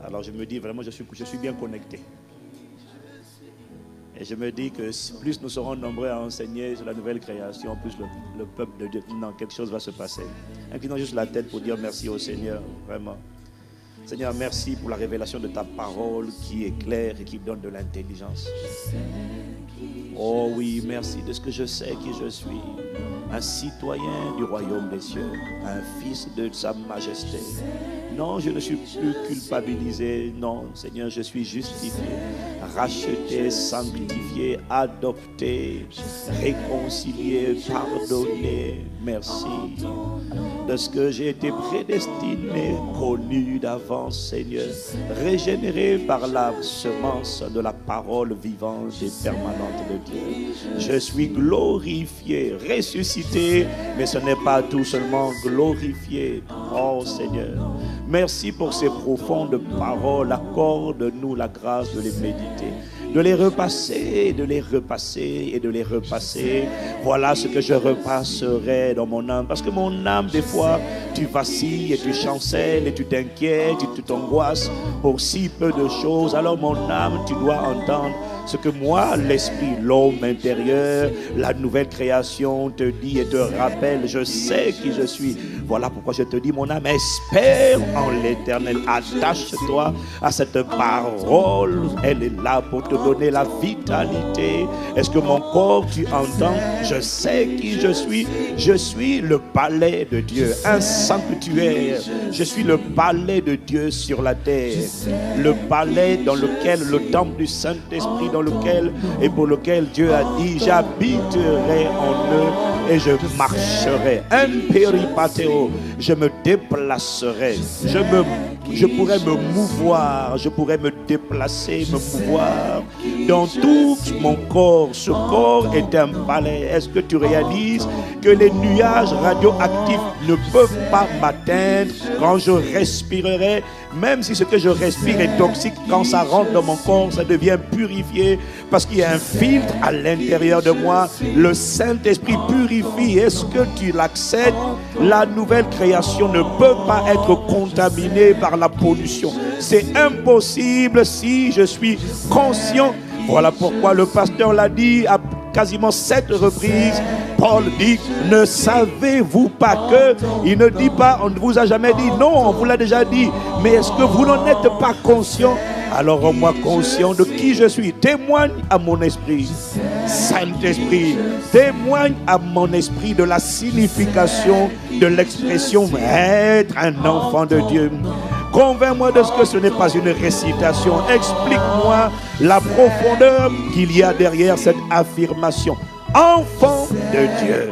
Alors je me dis vraiment, je suis bien connecté. Et je me dis que plus nous serons nombreux à enseigner sur la nouvelle création, plus le peuple de Dieu, non, quelque chose va se passer. Inclinons juste la tête pour dire merci au Seigneur, vraiment. Seigneur, merci pour la révélation de ta parole qui est claire et qui donne de l'intelligence. Oh oui, merci de ce que je sais qui je suis. Un citoyen du royaume des cieux, un fils de sa majesté. Non, je ne suis plus culpabilisé. Non, Seigneur, je suis justifié, racheté, sanctifié, adopté, réconcilié, pardonné. Merci de ce que j'ai été prédestiné, connu d'avance, Seigneur, régénéré par la semence de la parole vivante et permanente de Dieu. Je suis glorifié, ressuscité, mais ce n'est pas tout seulement glorifié. Oh Seigneur, merci pour ces profondes paroles. Accorde-nous la grâce de les méditer, de les repasser, de les repasser et de les repasser. Voilà ce que je repasserai dans mon âme. Parce que mon âme, des fois, tu vacilles et tu chancelles et tu t'inquiètes et tu t'angoisses pour si peu de choses. Alors mon âme, tu dois entendre Ce que moi, l'esprit, l'homme intérieur, la nouvelle création te dit et te rappelle, je sais qui je suis. Voilà pourquoi je te dis, mon âme, espère en l'Éternel. Attache-toi à cette parole. Elle est là pour te donner la vitalité. Est-ce que mon corps, tu entends? Je sais qui je suis. Je suis le palais de Dieu, un sanctuaire. Je suis le palais de Dieu sur la terre. Le palais dans lequel, le temple du Saint-Esprit dans lequel et pour lequel Dieu a dit, j'habiterai en eux et je marcherai. Un péripateo, je me déplacerai. Je pourrais me mouvoir, je pourrais me déplacer, me mouvoir dans tout mon corps. Ce corps est un palais. Est-ce que tu réalises que les nuages radioactifs ne peuvent pas m'atteindre quand je respirerai? Même si ce que je respire est toxique, quand ça rentre dans mon corps, ça devient purifié parce qu'il y a un filtre à l'intérieur de moi. Le Saint-Esprit purifie. Est-ce que tu l'acceptes? La nouvelle création ne peut pas être contaminée par la pollution. C'est impossible si je suis conscient. Voilà pourquoi le pasteur l'a dit à quasiment 7 reprises. Paul dit, ne savez-vous pas que? Il ne dit pas, on ne vous a jamais dit. Non, on vous l'a déjà dit. Mais est-ce que vous n'en êtes pas conscient? Alors rends-moi conscient de qui je suis. Témoigne à mon esprit. Saint-Esprit, témoigne à mon esprit de la signification de l'expression être un enfant de Dieu. Convainc-moi de ce que ce n'est pas une récitation. Explique-moi la profondeur qu'il y a derrière cette affirmation. Enfant de Dieu,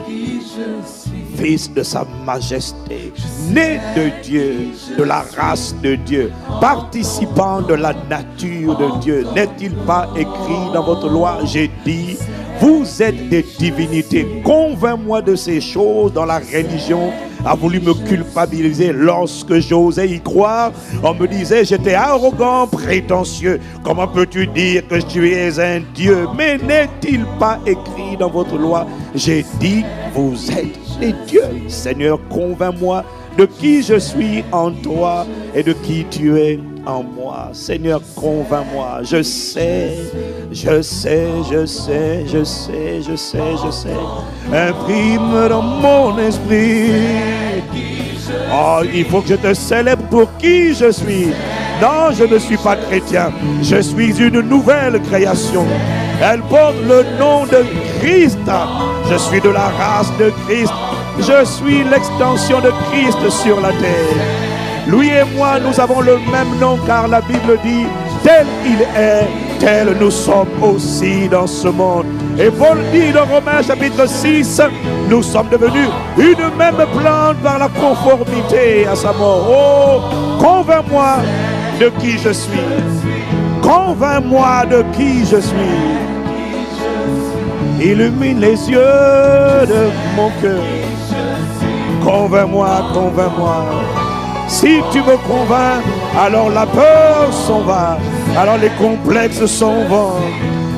fils de sa majesté, né de Dieu, de la race de Dieu, participant de la nature de Dieu. N'est-il pas écrit dans votre loi? J'ai dit, vous êtes des divinités. Convainc-moi de ces choses. Dans la religion a voulu me culpabiliser lorsque j'osais y croire. On me disait j'étais arrogant, prétentieux. Comment peux-tu dire que tu es un Dieu? Mais n'est-il pas écrit dans votre loi? J'ai dit, vous êtes des dieux. Seigneur, convainc-moi de qui je suis en toi et de qui tu es en moi. Seigneur, convainc-moi. Je sais. Imprime dans mon esprit. Oh, il faut que je te célèbre pour qui je suis. Non, je ne suis pas chrétien. Je suis une nouvelle création. Elle porte le nom de Christ. Je suis de la race de Christ. Je suis l'extension de Christ sur la terre. Lui et moi, nous avons le même nom car la Bible dit, tel il est, tel nous sommes aussi dans ce monde. Et Paul dit dans Romains chapitre 6, nous sommes devenus une même plante par la conformité à sa mort. Oh, convainc-moi de qui je suis. Convainc-moi de qui je suis. Illumine les yeux de mon cœur. Convainc-moi, convainc-moi. Si tu me convaincs, alors la peur s'en va, alors les complexes s'en vont.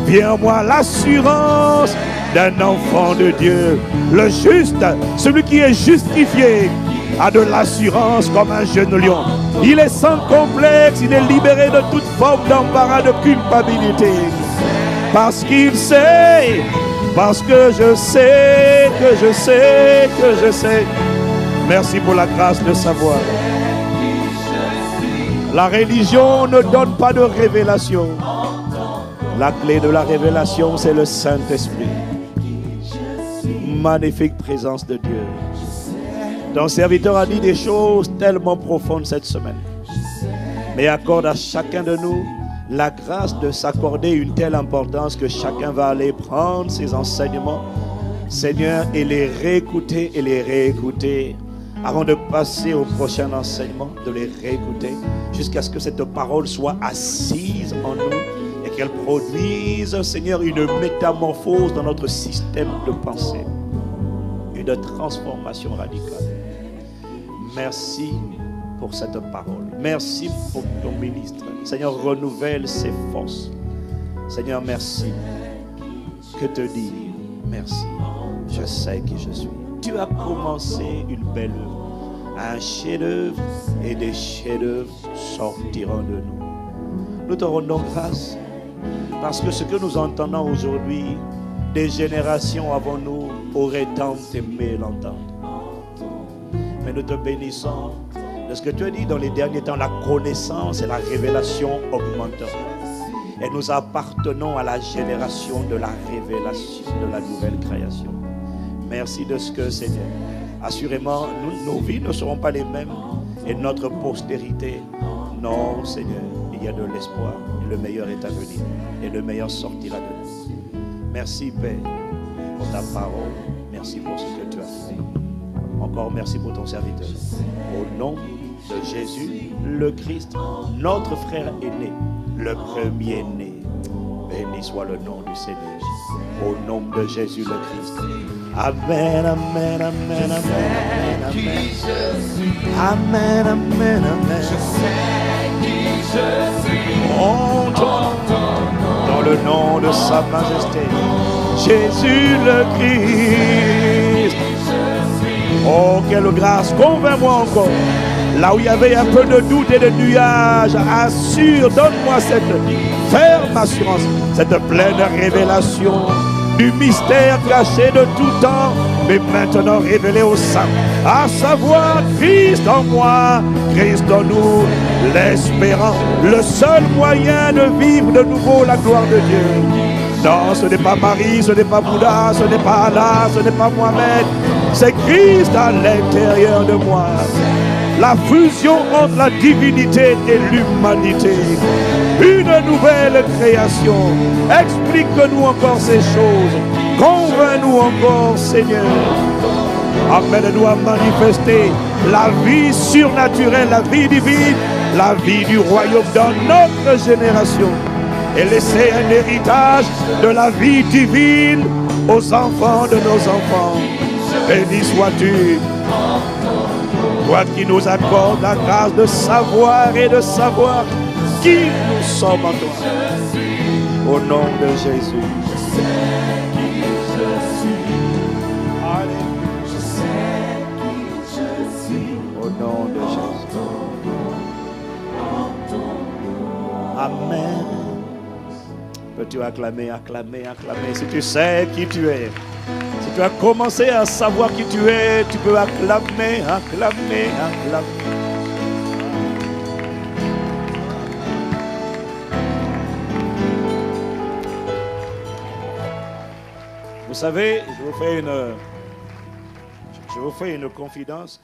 Viens moi l'assurance d'un enfant de Dieu. Le juste, celui qui est justifié, a de l'assurance comme un jeune lion. Il est sans complexe, il est libéré de toute forme d'embarras, de culpabilité. Parce qu'il sait, parce que je sais, que je sais, que je sais. Merci pour la grâce de savoir. La religion ne donne pas de révélation. La clé de la révélation, c'est le Saint-Esprit. Magnifique présence de Dieu. Ton serviteur a dit des choses tellement profondes cette semaine. Mais accorde à chacun de nous la grâce de s'accorder une telle importance que chacun va aller prendre ses enseignements, Seigneur, et les réécouter avant de passer au prochain enseignement, de les réécouter jusqu'à ce que cette parole soit assise en nous et qu'elle produise, Seigneur, une métamorphose dans notre système de pensée, une transformation radicale. Merci pour cette parole. Merci pour ton ministre. Seigneur, renouvelle ses forces. Seigneur, merci. Que te dire? Merci. Je sais qui je suis. Tu as commencé une belle œuvre, un chef-d'œuvre, et des chefs-d'œuvre sortiront de nous. Nous te rendons grâce Parce que ce que nous entendons aujourd'hui, des générations avant nous auraient tant aimé l'entendre. Mais nous te bénissons de ce que tu as dit dans les derniers temps, la connaissance et la révélation augmenteront. Et nous appartenons à la génération de la révélation, de la nouvelle création. Merci de ce que, Seigneur, assurément, nos vies ne seront pas les mêmes et notre postérité. Non, Seigneur, il y a de l'espoir et le meilleur est à venir et le meilleur sortira de nous. Merci, Père, pour ta parole. Merci pour ce que tu as fait. Encore merci pour ton serviteur. Au nom de Jésus, le Christ, notre frère aîné, le premier-né. Béni soit le nom du Seigneur. Au nom de Jésus le Christ. Amen, amen, amen, amen, amen. Amen, amen, amen. Entrons dans le nom de sa majesté. Jésus le Christ. Oh, quelle grâce. Convainc-moi encore. Là où il y avait un peu de doute et de nuages, assure, donne-moi cette ferme assurance, cette pleine révélation du mystère caché de tout temps, mais maintenant révélé au saints, à savoir Christ en moi, Christ en nous, l'espérant, le seul moyen de vivre de nouveau la gloire de Dieu. Non, ce n'est pas Marie, ce n'est pas Bouddha, ce n'est pas Allah, ce n'est pas Mohamed, c'est Christ à l'intérieur de moi. La fusion entre la divinité et l'humanité. Une nouvelle création. Explique-nous encore ces choses. Convainc-nous encore, Seigneur. Amène-nous à manifester la vie surnaturelle, la vie divine, la vie du royaume dans notre génération. Et laisser un héritage de la vie divine aux enfants de nos enfants. Béni sois-tu. Toi qui nous accordes la grâce de savoir et de savoir qui nous sommes en toi. Au nom de Jésus. Au nom de Jésus. Amen. Peux-tu acclamer, acclamer, acclamer. Si tu sais qui tu es. Si tu as commencé à savoir qui tu es, tu peux acclamer, acclamer, acclamer. Vous savez, je vous fais une confidence.